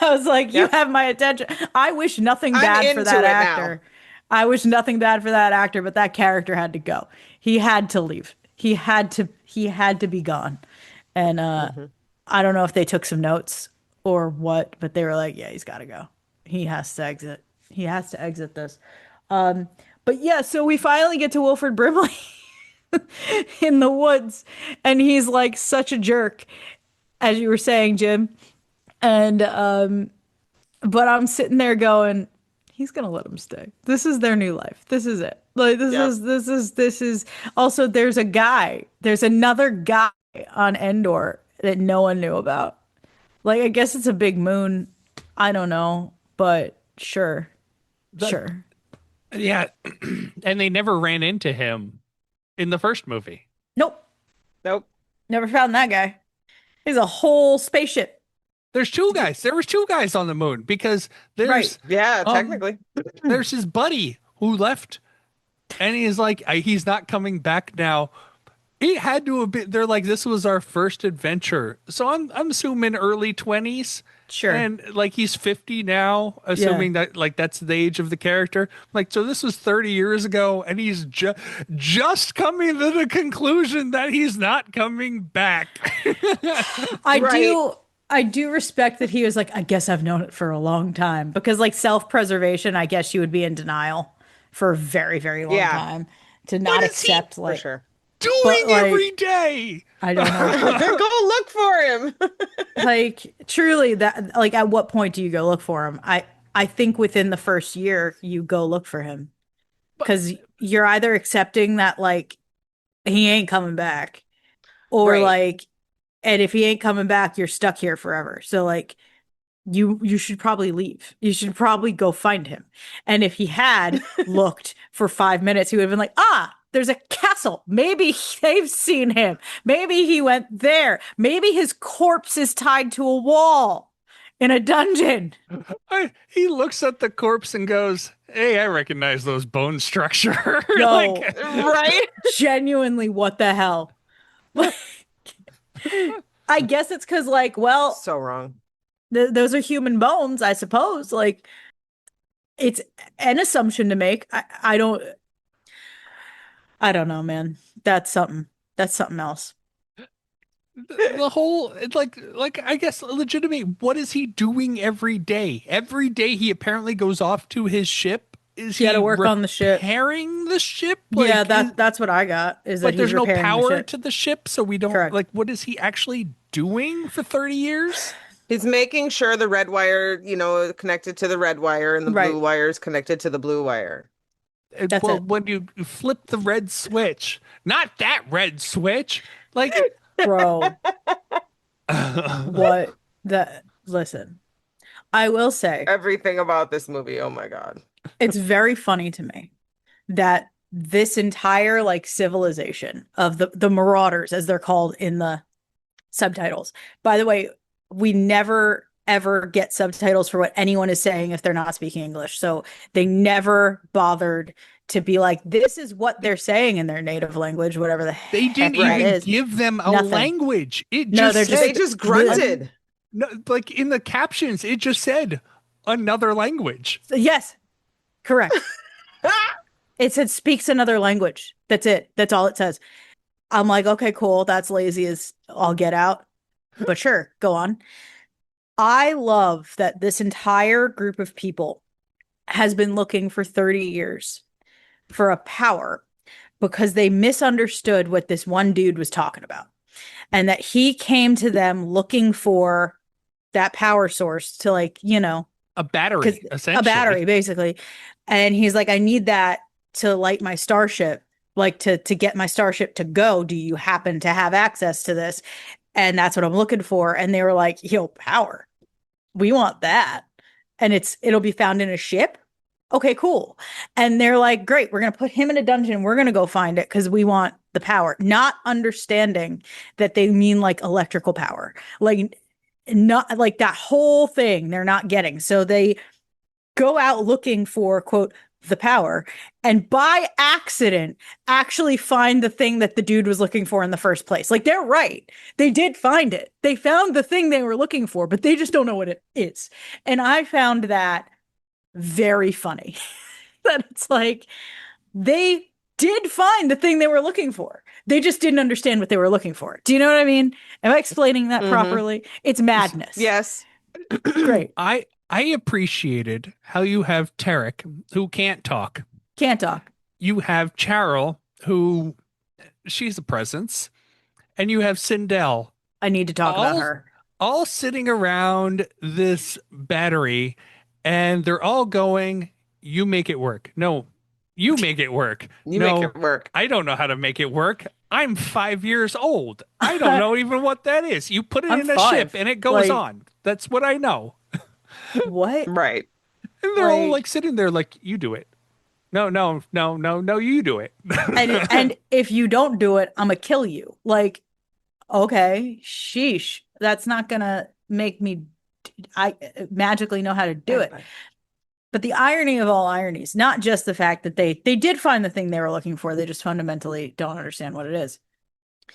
I was like, you Yep. have my attention. I wish nothing I'm bad for that into it now. actor. I wish nothing bad for that actor, but that character had to go. He had to leave. He had to be gone. And Hmm. I don't know if they took some notes or what, but they were like, yeah, he's got to go. He has to exit. He has to exit this. But yeah, so we finally get to Wilford Brimley in the woods, and he's like such a jerk, as you were saying, Jim. And but I'm sitting there going, he's gonna let him stay. This is their new life. This is it. Like Yep. this is also there's another guy on Endor that no one knew about. Like I guess it's a big moon. I don't know, but sure. That Sure. yeah, and they never ran into him in the first movie. Nope. Nope. Never found that guy. He's a whole spaceship. There's two guys. There was two guys on the moon because Right. Yeah, um technically. there's his buddy who left and he's like he's not coming back now. It had to have been they're like this was our first adventure. So I'm assuming early 20s Sure. and like he's 50 now, Yeah. assuming that like that's the age of the character. Like so this was 30 years ago and he's just coming to the conclusion that he's not coming back. I Right. do I do respect that he was like, I guess I've known it for a long time because like self-preservation, I guess you would be in denial for a very, very long Yeah, time to What not is he accept for like, sure. but doing like, every day? I don't know. Go look for him. Like truly that like at what point do you go look for him? I think within the first year you go look for him But because you're either accepting that like he ain't coming back or Right. like and if he ain't coming back you're stuck here forever. So like you should probably leave. You should probably go find him. And if he had looked for 5 minutes, he would have been like, ah, there's a castle. Maybe they've seen him. Maybe he went there. Maybe his corpse is tied to a wall in a dungeon. he looks at the corpse and goes, "Hey, I recognize those bone structure." Like, Yo, Right. genuinely, what the hell? I guess it's because, like, well, So wrong. those are human bones, I suppose. Like, it's an assumption to make. I don't know, man. That's something. That's something else. the whole it's like I guess legitimate. What is he doing every day? Every day he apparently goes off to his ship. Is He had to he work on the ship. repairing the ship? Yeah, that's what I got is that But he's there's no repairing the power ship. to the ship, so we don't Correct. like. What is he actually doing for 30 years? He's making sure the red wire, connected to the red wire and the blue Right. wire is connected to the blue wire. That's Well, it. when you flip the red switch, not that red switch, like Bro, what the listen. I will say Everything about this movie. Oh my God. it's very funny to me that this entire like civilization of the Marauders, as they're called in the subtitles. By the way, we never ever get subtitles for what anyone is saying if they're not speaking English. So they never bothered to be like, this is what they're saying in their native language, whatever the they didn't heck that Right. even is. give them a Nothing. language. It No, just they're They said, just just grunted. no, like in the captions, it just said another language. yes, correct. It said speaks another language. That's it. That's all it says. I'm like, okay, cool. That's lazy as I'll get out. But sure, go on. I love that this entire group of people has been looking for 30 years for a power because they misunderstood what this one dude was talking about. And that he came to them looking for that power source to, like, A because battery, a battery, essentially. basically. And he's like, I need that to light my starship, like to get my starship to go. Do you happen to have access to this? And that's what I'm looking for. And they were like, yo, power. We want that. And it'll be found in a ship. Okay, cool. And they're like, great, we're gonna put him in a dungeon. We're gonna go find it because we want the power, not understanding that they mean like electrical power. Like not like that whole thing they're not getting. So they go out looking for, quote, the power, and by accident actually find the thing that the dude was looking for in the first place. Like they're right. They did find it. They found the thing they were looking for, but they just don't know what it is. And I found that very funny. That it's like they did find the thing they were looking for. They just didn't understand what they were looking for. Do you know what I mean? Am I explaining that Hmm. properly? It's madness. Yes. It's great. I appreciated how you have Tarek, who can't talk. Can't talk. You have Charol, who she's a presence, and you have Sindel, I need to talk about all her. all sitting around this battery, and they're all going, "You make it work." No, you make it work. You make No, it work. I don't know how to make it work. I'm 5 years old. I don't know even what that is. You put it I'm in a 5. ship and it goes Like, on. That's what I know. what? Right. And they're all Like, like sitting there like, you do it. No, no, no, no, no, you do it. and if you don't do it, I'm gonna kill you. Like, okay, sheesh. That's not gonna make me I magically know how to do it. But the irony of all ironies, not just the fact that they did find the thing they were looking for, they just fundamentally don't understand what it is.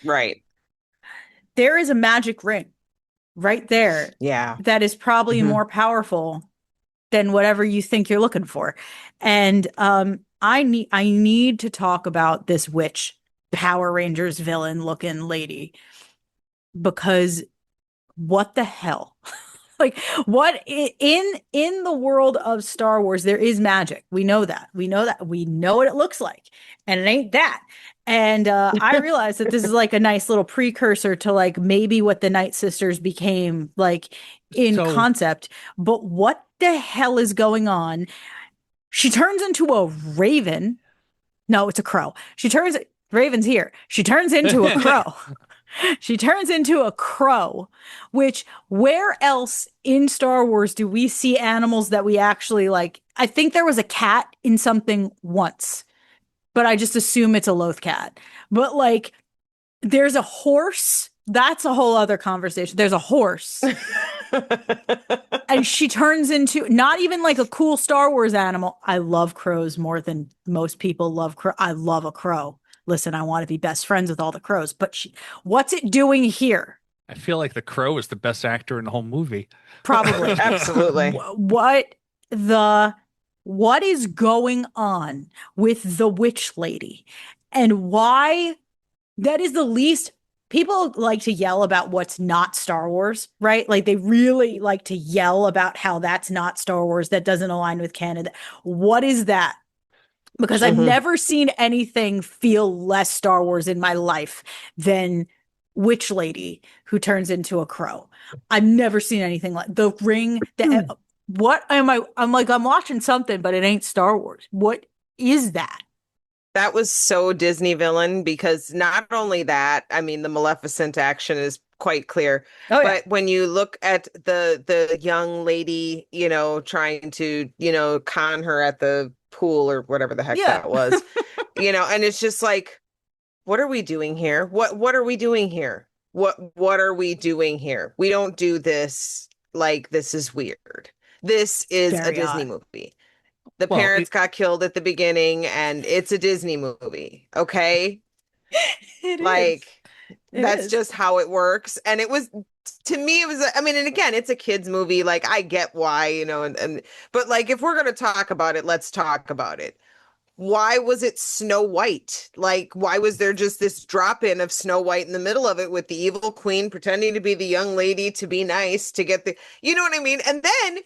Right. There is a magic ring right there Yeah. that is probably Mhm. more powerful than whatever you think you're looking for. And I need to talk about this witch Power Rangers villain looking lady because what the hell? Like in the world of Star Wars, there is magic. We know that. We know that. We know what it looks like. And it ain't that. And I realized that this is like a nice little precursor to like maybe what the Night Sisters became like in So concept. But what the hell is going on? She turns into a raven. No, it's a crow. Raven's here. She turns into a crow. She turns into a crow, which where else in Star Wars do we see animals that we actually like? I think there was a cat in something once, but I just assume it's a loth cat. But like, there's a horse. That's a whole other conversation. There's a horse, and she turns into not even like a cool Star Wars animal. I love crows more than most people love crow. I love a crow. Listen, I want to be best friends with all the crows, but what's it doing here? I feel like the Crow is the best actor in the whole movie. Probably. Absolutely. What the what is going on with the witch lady? And why that is the least people like to yell about what's not Star Wars, right? Like they really like to yell about how that's not Star Wars, that doesn't align with canon. What is that? Because I've Mhm. never seen anything feel less Star Wars in my life than Witch Lady who turns into a crow. I've never seen anything like the ring. What am I? I'm like, I'm watching something, but it ain't Star Wars. What is that? That was so Disney villain because not only that, I mean, the Maleficent action is quite clear, Oh, yeah. but when you look at the young lady, trying to, con her at the pool or whatever the heck Yeah. that was, and it's just like, what are we doing here? What are we doing here? What are we doing here? We don't do this. Like, this is weird. This is a Very Disney odd. movie. The Well, parents got killed at the beginning, and it's a Disney movie. Okay. It is. Like, It that's is. just how it works. And it was, to me, it was, I mean, and again, it's a kid's movie. Like, I get why, but like, if we're going to talk about it, let's talk about it. Why was it Snow White? Like, why was there just this drop in of Snow White in the middle of it with the evil queen pretending to be the young lady to be nice to get you know what I mean? And then,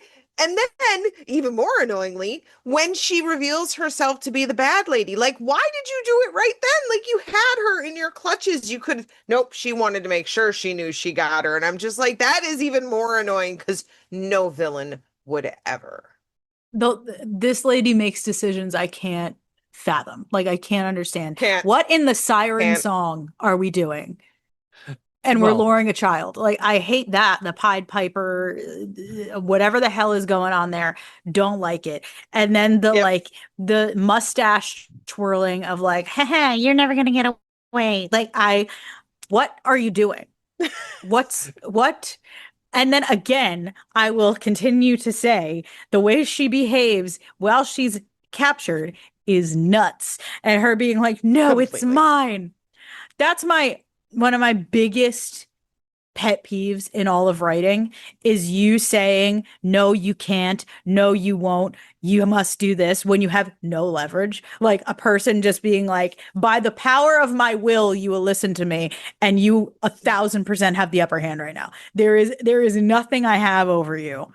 even more annoyingly, when she reveals herself to be the bad lady, like, why did you do it right then? Like, you had her in your clutches. You could, nope, she wanted to make sure she knew she got her. And I'm just like, that is even more annoying because no villain would ever. This lady makes decisions I can't fathom. Like I can't understand. Can't, What in the siren can't. song are we doing? And we're well, luring a child. Like I hate that. The Pied Piper, whatever the hell is going on there, don't like it. And then Yep. the mustache twirling of like, haha, you're never gonna get away. Like what are you doing? What? And then again, I will continue to say the way she behaves while she's captured is nuts. And her being like, no, it's Completely. mine. That's my one of my biggest pet peeves in all of writing is you saying, no, you can't, no, you won't, you must do this when you have no leverage. Like a person just being like, by the power of my will, you will listen to me, and you 1,000% have the upper hand right now. There is nothing I have over you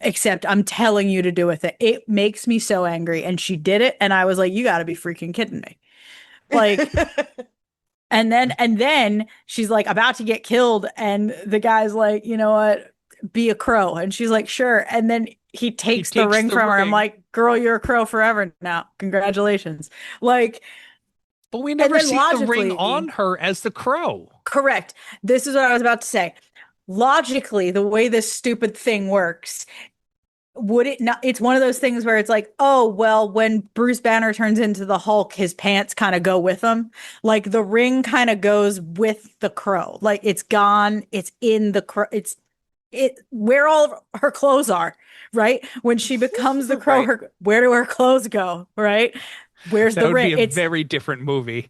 except I'm telling you to do with it. It makes me so angry. And she did it, and I was like, you got to be freaking kidding me. Like, and then she's like about to get killed, and the guy's like, you know what? Be a crow. And she's like, sure. And then he he takes the takes ring the from her. I'm ring, like, girl, you're a crow forever now. Congratulations. Like, but we and never then see the ring logically, on her as the Crow. correct. This is what I was about to say. Logically, the way this stupid thing works, would it not? It's one of those things where it's like, oh, well, when Bruce Banner turns into the Hulk, his pants kind of go with him. Like the ring kind of goes with the crow. Like it's gone. It's in the crow. It's where all of her clothes are, right? When she becomes the crow, Right. where do her clothes go, right? Where's That the would be ring? a It's very different movie.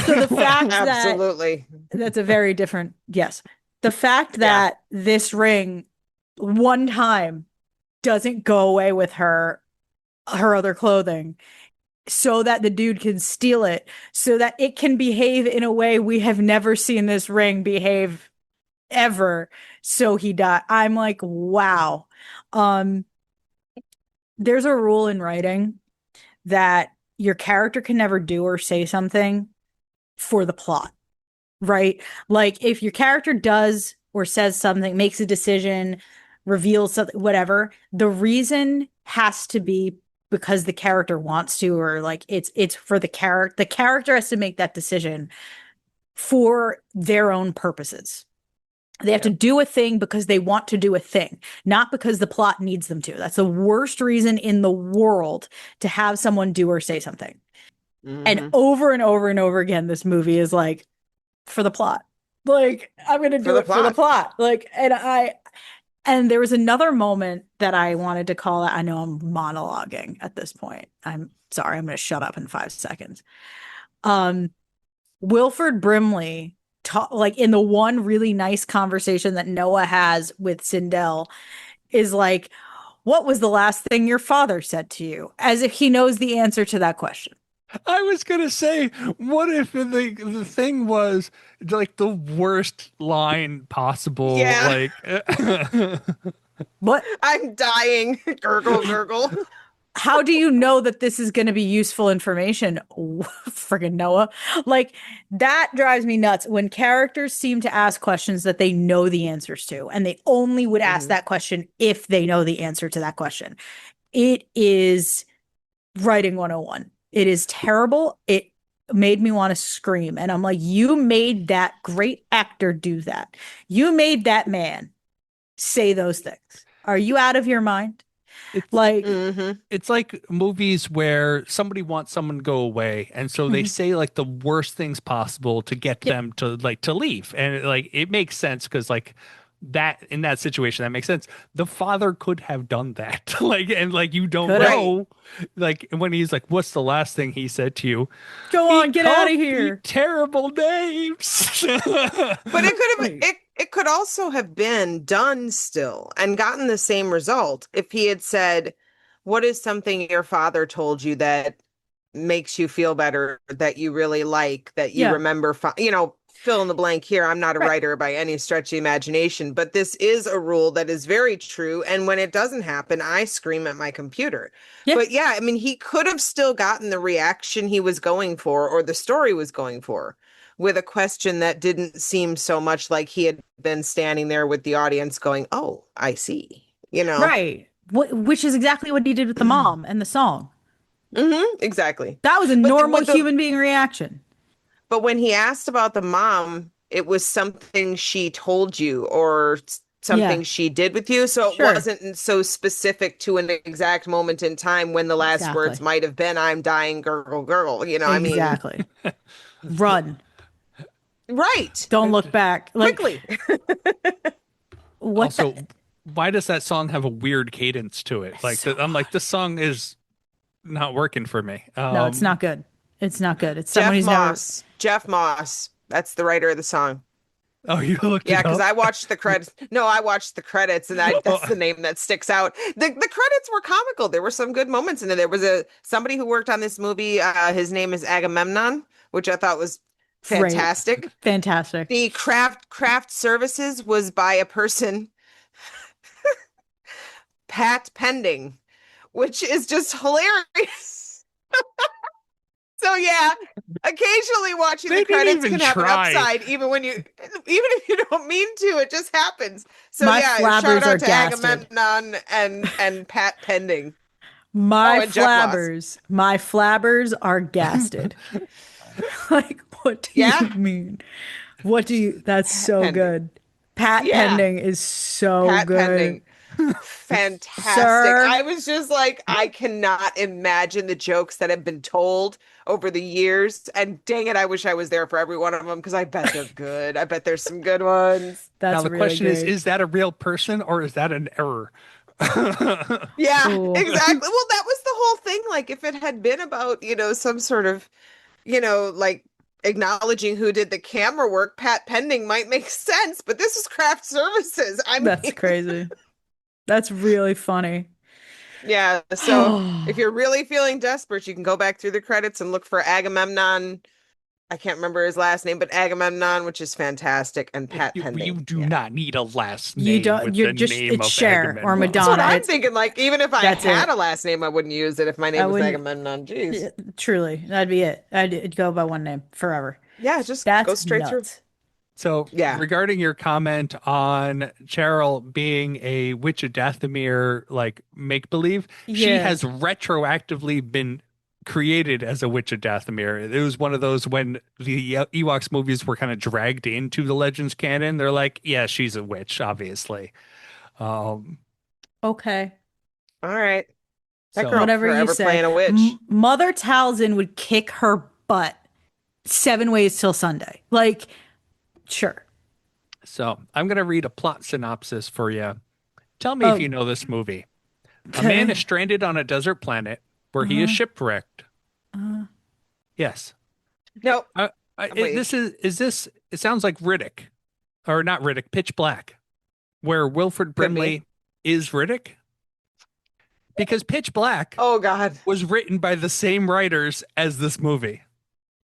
so the fact that Absolutely. that's a very different, yes. The fact Yeah. that this ring one time doesn't go away with her other clothing so that the dude can steal it so that it can behave in a way we have never seen this ring behave ever. So he died. I'm like, wow. Um, there's a rule in writing that your character can never do or say something for the plot, right? Like if your character does or says something, makes a decision, reveals something, whatever, the reason has to be because the character wants to, or like it's for the character. The character has to make that decision for their own purposes. They have to Yep. do a thing because they want to do a thing, not because the plot needs them to. That's the worst reason in the world to have someone do or say something. And Hmm. over and over and over again, this movie is like, for the plot. Like, I'm gonna For do the it for the plot. plot. Like, and there was another moment that I wanted to call it. I know I'm monologuing at this point. I'm sorry, I'm gonna shut up in 5 seconds. Um, Wilford Brimley, like in the one really nice conversation that Noah has with Sindel, is like, "What was the last thing your father said to you?" As if he knows the answer to that question. I was gonna say, what if the thing was like the worst line possible? Yeah. Like, What? I'm dying. Gurgle, gurgle. How do you know that this is going to be useful information? Friggin' Noah. Like, that drives me nuts when characters seem to ask questions that they know the answers to, and they only would ask Hmm. that question if they know the answer to that question. It is writing 101. It is terrible. It made me want to scream. And I'm like, you made that great actor do that. You made that man say those things. Are you out of your mind? it's Like, Hmm. it's like movies where somebody wants someone to go away, and so they mhm. say like the worst things possible to get Yep. them to like to leave, and like it makes sense because like that in that situation that makes sense. The father could have done that, like, and like you don't Could have. Right. know, like when he's like, "What's the last thing he said to you?" Go He on, get out of called me here. terrible names. But it could have Right. it could also have been done still and gotten the same result if he had said, "What is something your father told you that makes you feel better, that you really like, that you Yeah. remember, fill in the blank here. I'm not a Right. writer by any stretch of the imagination, but this is a rule that is very true. And when it doesn't happen, I scream at my computer. Yeah. But yeah, I mean, he could have still gotten the reaction he was going for or the story was going for with a question that didn't seem so much like he had been standing there with the audience going, "Oh, I see," you know? Right. Which is exactly what he did with the mom and the song. Exactly. That was a But normal with the human being reaction. But when he asked about the mom, it was something she told you or Yeah. something she did with you. So it Sure. wasn't so specific to an exact moment in time when the last words Exactly. might have been, "I'm dying, gurgle, gurgle." I mean, Exactly. Run. right. Don't look back. Like, Quickly. what the? Also, why does that song have a weird cadence to it? It's Like, so I'm like, odd. this song is not working for me. No, it's not good. It's not good. It's someone Jeff who's never. Moss. Jeff Moss. That's the writer of the song. Oh, you looked Yeah, it because up? I watched the credits. No, I watched the credits, and that's the name that sticks out. The credits were comical. There were some good moments in there. There was a somebody who worked on this movie. His name is Agamemnon, which I thought was Great. fantastic. Fantastic. The craft services was by a person, Pat Pending, which is just hilarious. So yeah, occasionally watching the They didn't credits even can have an try. upside, even if you don't mean to, it just happens. So My yeah, shout flabbers are out to gasted. Agamemnon and Pat Pending. Oh, My and Jeff Moss. flabbers. My flabbers are gasted. Like, what do Yeah, you mean? What do you? That's Pat so Pending. good. Pat Yeah, Pending is so Pat good. Pending. Fantastic. Sir, I was just like, I cannot imagine the jokes that have been told over the years. And dang it, I wish I was there for every one of them because I bet they're good. I bet there's some good ones. Now that's the really question great. is that a real person or is that an error? Yeah, Oh, exactly. Well, that was the whole thing. Like, if it had been about, some sort of, like acknowledging who did the camera work, Pat Pending might make sense, but this is craft services. I that's mean, crazy. That's really funny. yeah. So if you're really feeling desperate, you can go back through the credits and look for Agamemnon. I can't remember his last name, but Agamemnon, which is fantastic, and Pat You Pending. do Yeah. not need a last You name don't, with you're the just, name it's of Cher or Agamemnon. That's what Madonna. I'm It's, thinking. Like, even if I that's had it. a last name, I wouldn't use it if my I name was wouldn't, Agamemnon. Jeez. truly, that'd be it. I'd go by one name forever. Yeah, just go That's straight through. nuts. So, Yeah. regarding your comment on Cheryl being a Witch of Dathomir, like make believe, she Yeah. has retroactively been created as a Witch of Dathomir. It was one of those when the Ewoks movies were kind of dragged into the Legends canon. They're like, yeah, she's a witch, obviously. Um, Okay. All right. That so, girl Whatever you forever say. playing a witch. Mother Talzin would kick her butt 7 ways till Sunday. Like, sure. so I'm gonna read a plot synopsis for you. Tell me if you Oh, know this movie. A man is okay. stranded on a desert planet where he is Uh-huh. shipwrecked. Uh, Yes. Nope. Uh, I'm waiting. this is this? It sounds like Riddick, or not Riddick, Pitch Black, where Wilford Could be. Brimley is Riddick, because Pitch Black Oh God. was written by the same writers as this movie.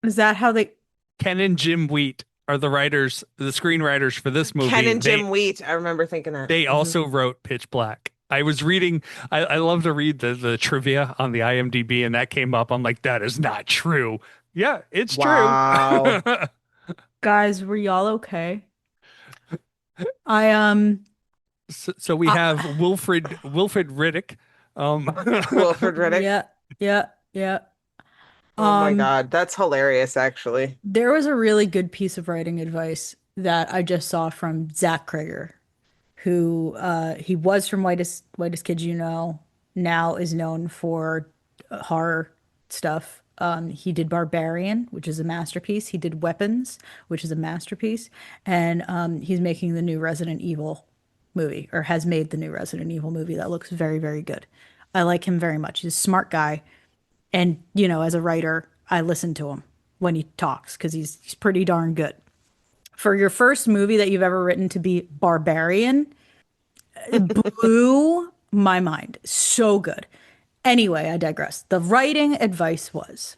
is that how they, Ken and Jim Wheat are the writers, the screenwriters for this Ken movie. and Jim Wheat. I remember thinking that. They also wrote Pitch Black. I was reading. I love to read the trivia on the IMDb, and that came up. I'm like, that is not true. Yeah, it's true. Wow. guys, were y'all okay? I, So we I, have Wilfred Riddick. Um, Wilford Riddick. yeah, yeah, yeah. Oh my Um, God. That's hilarious, actually. there was a really good piece of writing advice that I just saw from Zach Krager, who he was from Whitest Kids You Know, now is known for horror stuff. He did Barbarian, which is a masterpiece. He did Weapons, which is a masterpiece, and he's making the new Resident Evil movie, or has made the new Resident Evil movie that looks very, very good. I like him very much. He's a smart guy, and as a writer, I listen to him when he talks because he's pretty darn good. For your first movie that you've ever written to be Barbarian, it blew my mind. So good. Anyway, I digress. The writing advice was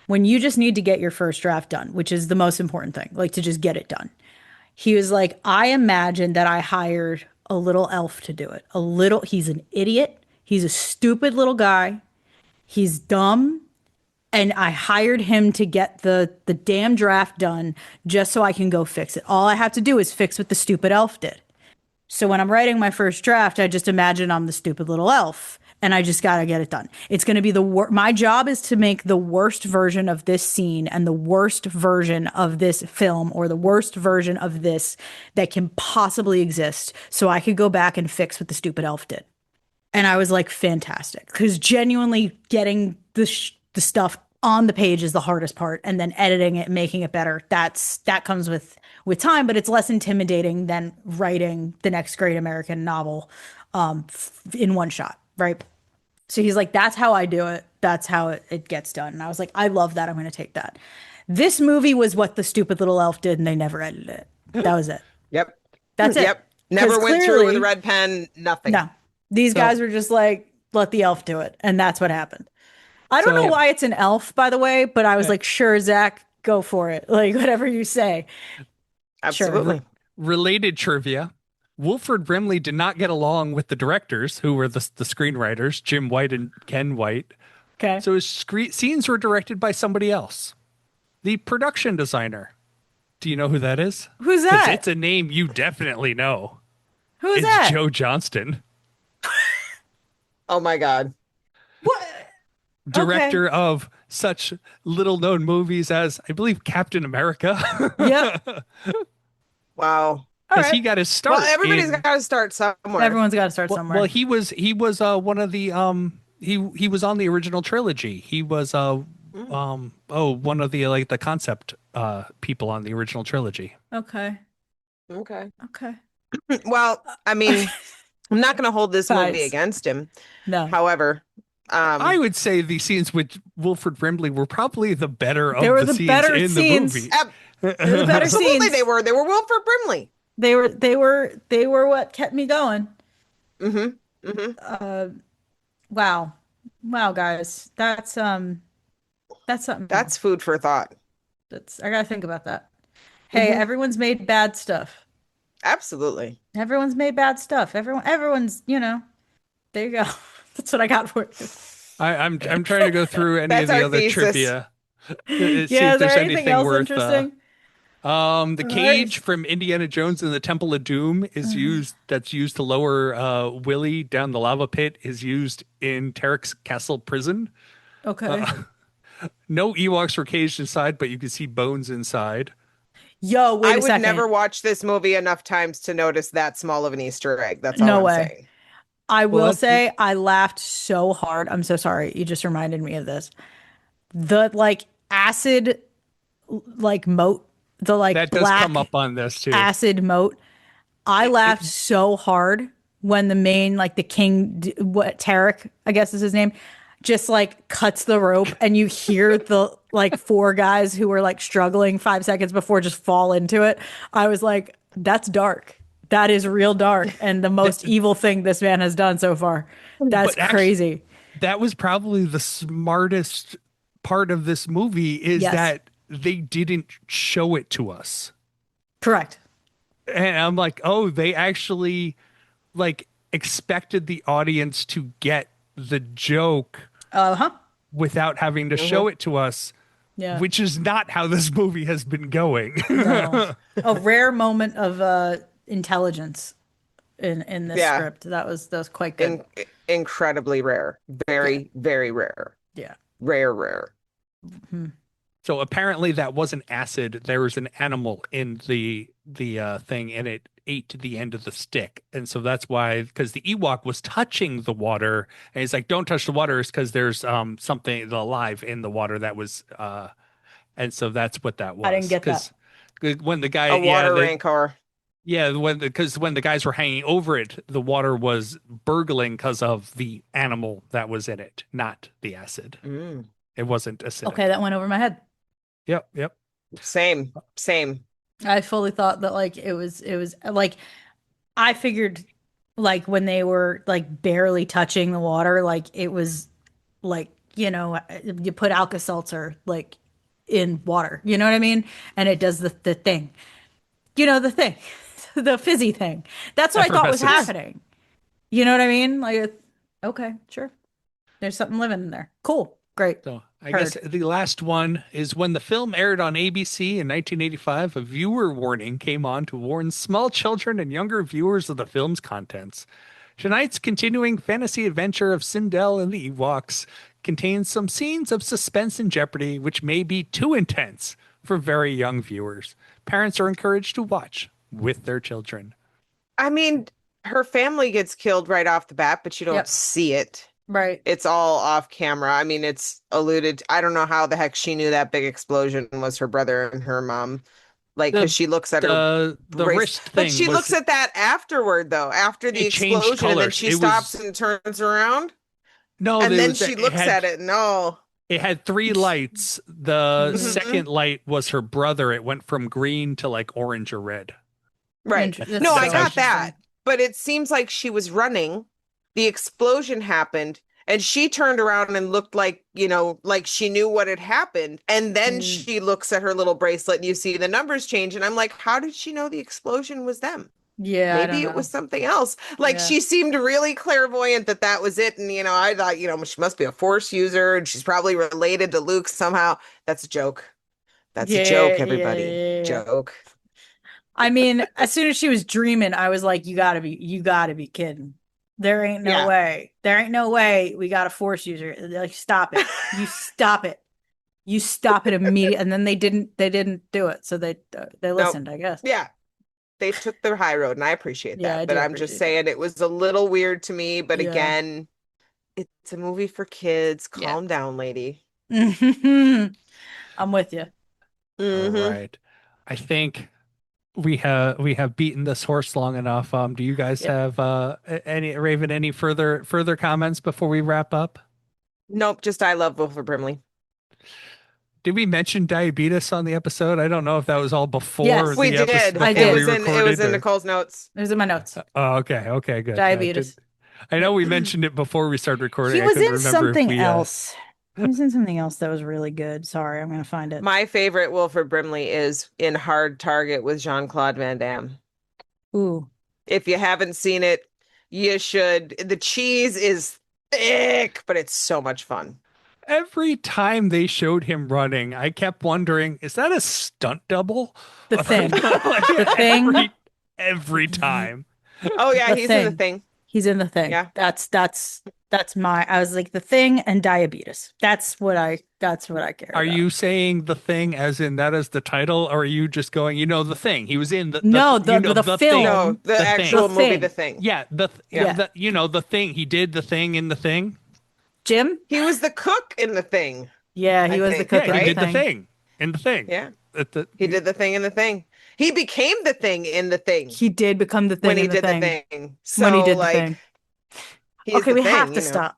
when you just need to get your first draft done, which is the most important thing, like to just get it done. He was like, I imagine that I hired a little elf to do it. He's an idiot. He's a stupid little guy. He's dumb. And I hired him to get the damn draft done just so I can go fix it. All I have to do is fix what the stupid elf did. So when I'm writing my first draft, I just imagine I'm the stupid little elf and I just got to get it done. It's going to be my job is to make the worst version of this scene and the worst version of this film or the worst version of this that can possibly exist so I could go back and fix what the stupid elf did. And I was like, fantastic. Because genuinely getting the stuff on the page is the hardest part. And then editing it, making it better, that comes with time, but it's less intimidating than writing the next great American novel in one shot, right? So he's like, that's how I do it. That's how it gets done. And I was like, I love that. I'm going to take that. This movie was what the stupid little elf did, and they never edited it. That was it. Yep. That's it. Yep. Never 'Cause went through with a clearly, red pen, nothing. no, these so guys were just like, let the elf do it. And that's what happened. I don't know so why it's an elf, by the way, but I was uh, like, sure, Zach, go for it. Like, whatever you say. Sure. re- Absolutely. related trivia. Wilford Brimley did not get along with the directors, who were the screenwriters, Jim White and Ken White. Okay. So his scenes were directed by somebody else, the production designer. Do you know who that is? Who's Because that? it's a name you definitely know. Who's It's that? Joe Johnston, Oh my God. What? Okay. director of such little known movies as, I believe, Captain America. Yep. Wow. All Because he right. got his Well, start everybody's in. got to start somewhere. Everyone's got to start somewhere. He was one of the he was on the original trilogy. He was Mm, one of the like the concept people on the original trilogy. Okay. okay. Okay. Well, I mean, I'm not going to hold this movie Guys. against him. No. However, I would say the scenes with Wilford Brimley were probably the better of They were the the scenes better in scenes. the movie. They're the better absolutely scenes. they were Wilford Brimley. They were what kept me going. Mm-hmm. Mm-hmm. Wow. Wow, guys. That's something That's else. food for thought. That's I gotta think about that. Hey, Hmm. everyone's made bad stuff. Absolutely. Everyone's made bad stuff. Everyone's, there you go. That's what I got for you. I'm trying to go through any of That's the our other thesis. trivia, see Yeah, if is there there's anything anything else worth interesting? the cage Nice. from Indiana Jones and the Temple of Doom is used that's used to lower Willie down the lava pit is used in Tarek's castle prison. Okay. No Ewoks were caged inside, but you can see bones inside. Yo, wait I a would second. never watch this movie enough times to notice that small of an Easter egg. That's all No I'm way. saying. I Well, will say I laughed so hard. I'm so sorry. You just reminded me of this. The like acid like moat, the like that does come black up on this too. acid moat. I It, laughed so hard when the main like the king what Tarek, I guess is his name, just like cuts the rope and you hear the like four guys who were like struggling 5 seconds before just fall into it. I was like, that's dark. That is real dark and the that, most evil thing this man has done so far. That's but actually, crazy. that was probably the smartest part of this movie is Yes. that they didn't show it to us. Correct. And I'm like, oh, they actually like expected the audience to get the joke Uh-huh. without having to Hmm. show it to us, Yeah. which is not how this movie has been going. No. A rare moment of intelligence in this Yeah, script. That was quite good. incredibly rare. Yeah. Very, very rare. Yeah. Rare, rare. Hmm. So apparently that wasn't acid. There was an animal in the thing, and it ate the end of the stick, and so that's why because the Ewok was touching the water, and he's like, "Don't touch the water," is because there's something alive in the water that was and so that's what that I didn't was get that. because when the guy A water rancor. when the guys were hanging over it, the water was burgling because of the animal that was in it, not the acid. Mm. It wasn't Okay, acidic. that went over my head. Yep, yep. Same, same. I fully thought that like it was like I figured like when they were like barely touching the water, like it was like, you put Alka-Seltzer like in water. You know what I mean? And it does the thing. The thing. The fizzy thing. That's what I thought was Yeah. Effervescence. happening. You know what I mean? Like okay, sure. There's something living in there. Cool. Great. So I guess Heard. the last one is when the film aired on ABC in 1985, a viewer warning came on to warn small children and younger viewers of the film's contents. Tonight's continuing fantasy adventure of Sindel and the Ewoks contains some scenes of suspense and jeopardy which may be too intense for very young viewers. Parents are encouraged to watch with their children. I mean, her family gets killed right off the bat, but you don't Yep. see it. Right. It's all off camera. I mean, it's alluded. I don't know how the heck she knew that big explosion was her brother and her mom. Like, because The she looks at her the brace, wrist but thing she was looks at that afterward, though, after the it changed explosion, and then colors. she It stops was and turns around, no, and there then was she it looks had at it, and oh, it had three lights. The Mhm. mhm. second light was her brother. It went from green to like orange or red. Right. No, That's I That's so how got she, that. interesting. But it seems like she was running. The explosion happened, and she turned around and looked like, like she knew what had happened. And then Mm, she looks at her little bracelet and you see the numbers change. And I'm like, how did she know the explosion was them? yeah, I don't Maybe it was know. something else. Like Yeah. she seemed really clairvoyant that that was it. And, I thought, she must be a force user and she's probably related to Luke somehow. That's a joke. That's a Yeah, joke, yeah, everybody. yeah, yeah. Joke. I mean, as soon as she was dreaming, I was like, you gotta be kidding. There ain't no Yeah. way. There ain't no way we got a force user. Like, stop it. You stop it. You stop it immediately. And then they didn't do it. So they Nope. listened, I guess. Yeah. They took the high road, and I appreciate Yeah, that. I But do I'm just appreciate that. saying it was a little weird to me. But Yeah. again, it's a movie for kids. Yeah. Calm down, lady. I'm with you. All Hmm. right. I think we have beaten this horse long enough. Do you guys Yep. have any Raven any further comments before we wrap up? Nope, just I love Wilford Brimley. Did we mention diabetes on the episode? I don't know if that was all before Yes, We the episode did. I before It did. we was recorded in or Nicole's notes. It was in my notes. oh, okay, good. Diabetes. I know Yep. we mentioned it before we started recording. He I was couldn't in remember if something we else. He was in something else that was really good. Sorry, I'm gonna find it. My favorite Wilford Brimley is in Hard Target with Jean-Claude Van Damme. Ooh, If you haven't seen it, you should. The cheese is thick, but it's so much fun. Every time they showed him running, I kept wondering, is that a stunt double? the thing, Like, the thing, every time. Oh yeah, the he's in the thing. thing. He's in the thing. Yeah. That's my. I was like the thing and diabetes. That's what I care Are about. you saying the thing as in that is the title, or are you just going, the thing? He was in No, the thing. No, film, the The thing. actual The movie, Thing. The Thing. Yeah, Yeah. the thing. He did the thing in the thing. Jim. He was the cook in The Thing, Yeah, he I was the think, cook Yeah, in he the right? did the thing. thing in the thing. Yeah. The, He did the thing in The Thing. He became the thing in The Thing He did become the when thing he in the did the thing. thing. When he So did the like thing. he's Okay, the we have thing, to stop.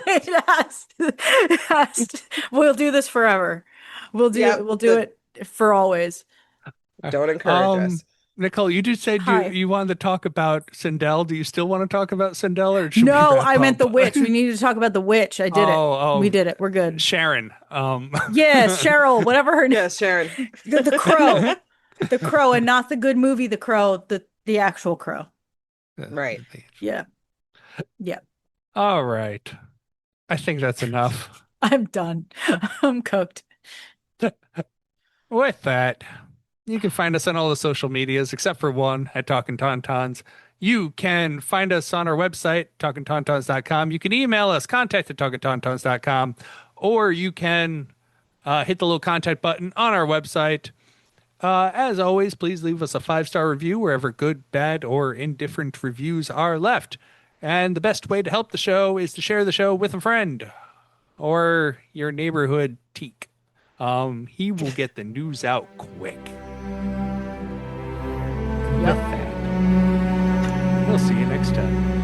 It has to- We'll do this forever. Yep. We'll do it for always. Don't encourage um, us. Nicole, you just said Hi. you wanted to talk about Sindel. Do you still want to talk about Sindel, or should we No, wrap I meant up? the witch. We need to talk about the witch. I did it. We Oh, did it. We're good. Sharon. Yes, Cheryl, whatever her name. Yes, Sharon. The Crow. The Crow, and not the good movie, The Crow, the actual Crow. Right. Yeah. Yeah. All right. I think that's enough. I'm done. I'm cooked. With that, you can find us on all the social medias except for one at Talkin Tauntauns. You can find us on our website, talkintauntauns.com. You can email us, contact at talkintauntauns.com, or you can hit the little contact button on our website. As always, please leave us a 5-star review wherever good, bad, or indifferent reviews are left. And the best way to help the show is to share the show with a friend or your neighborhood teak. He will get the news out quick. With that, we'll see you next time.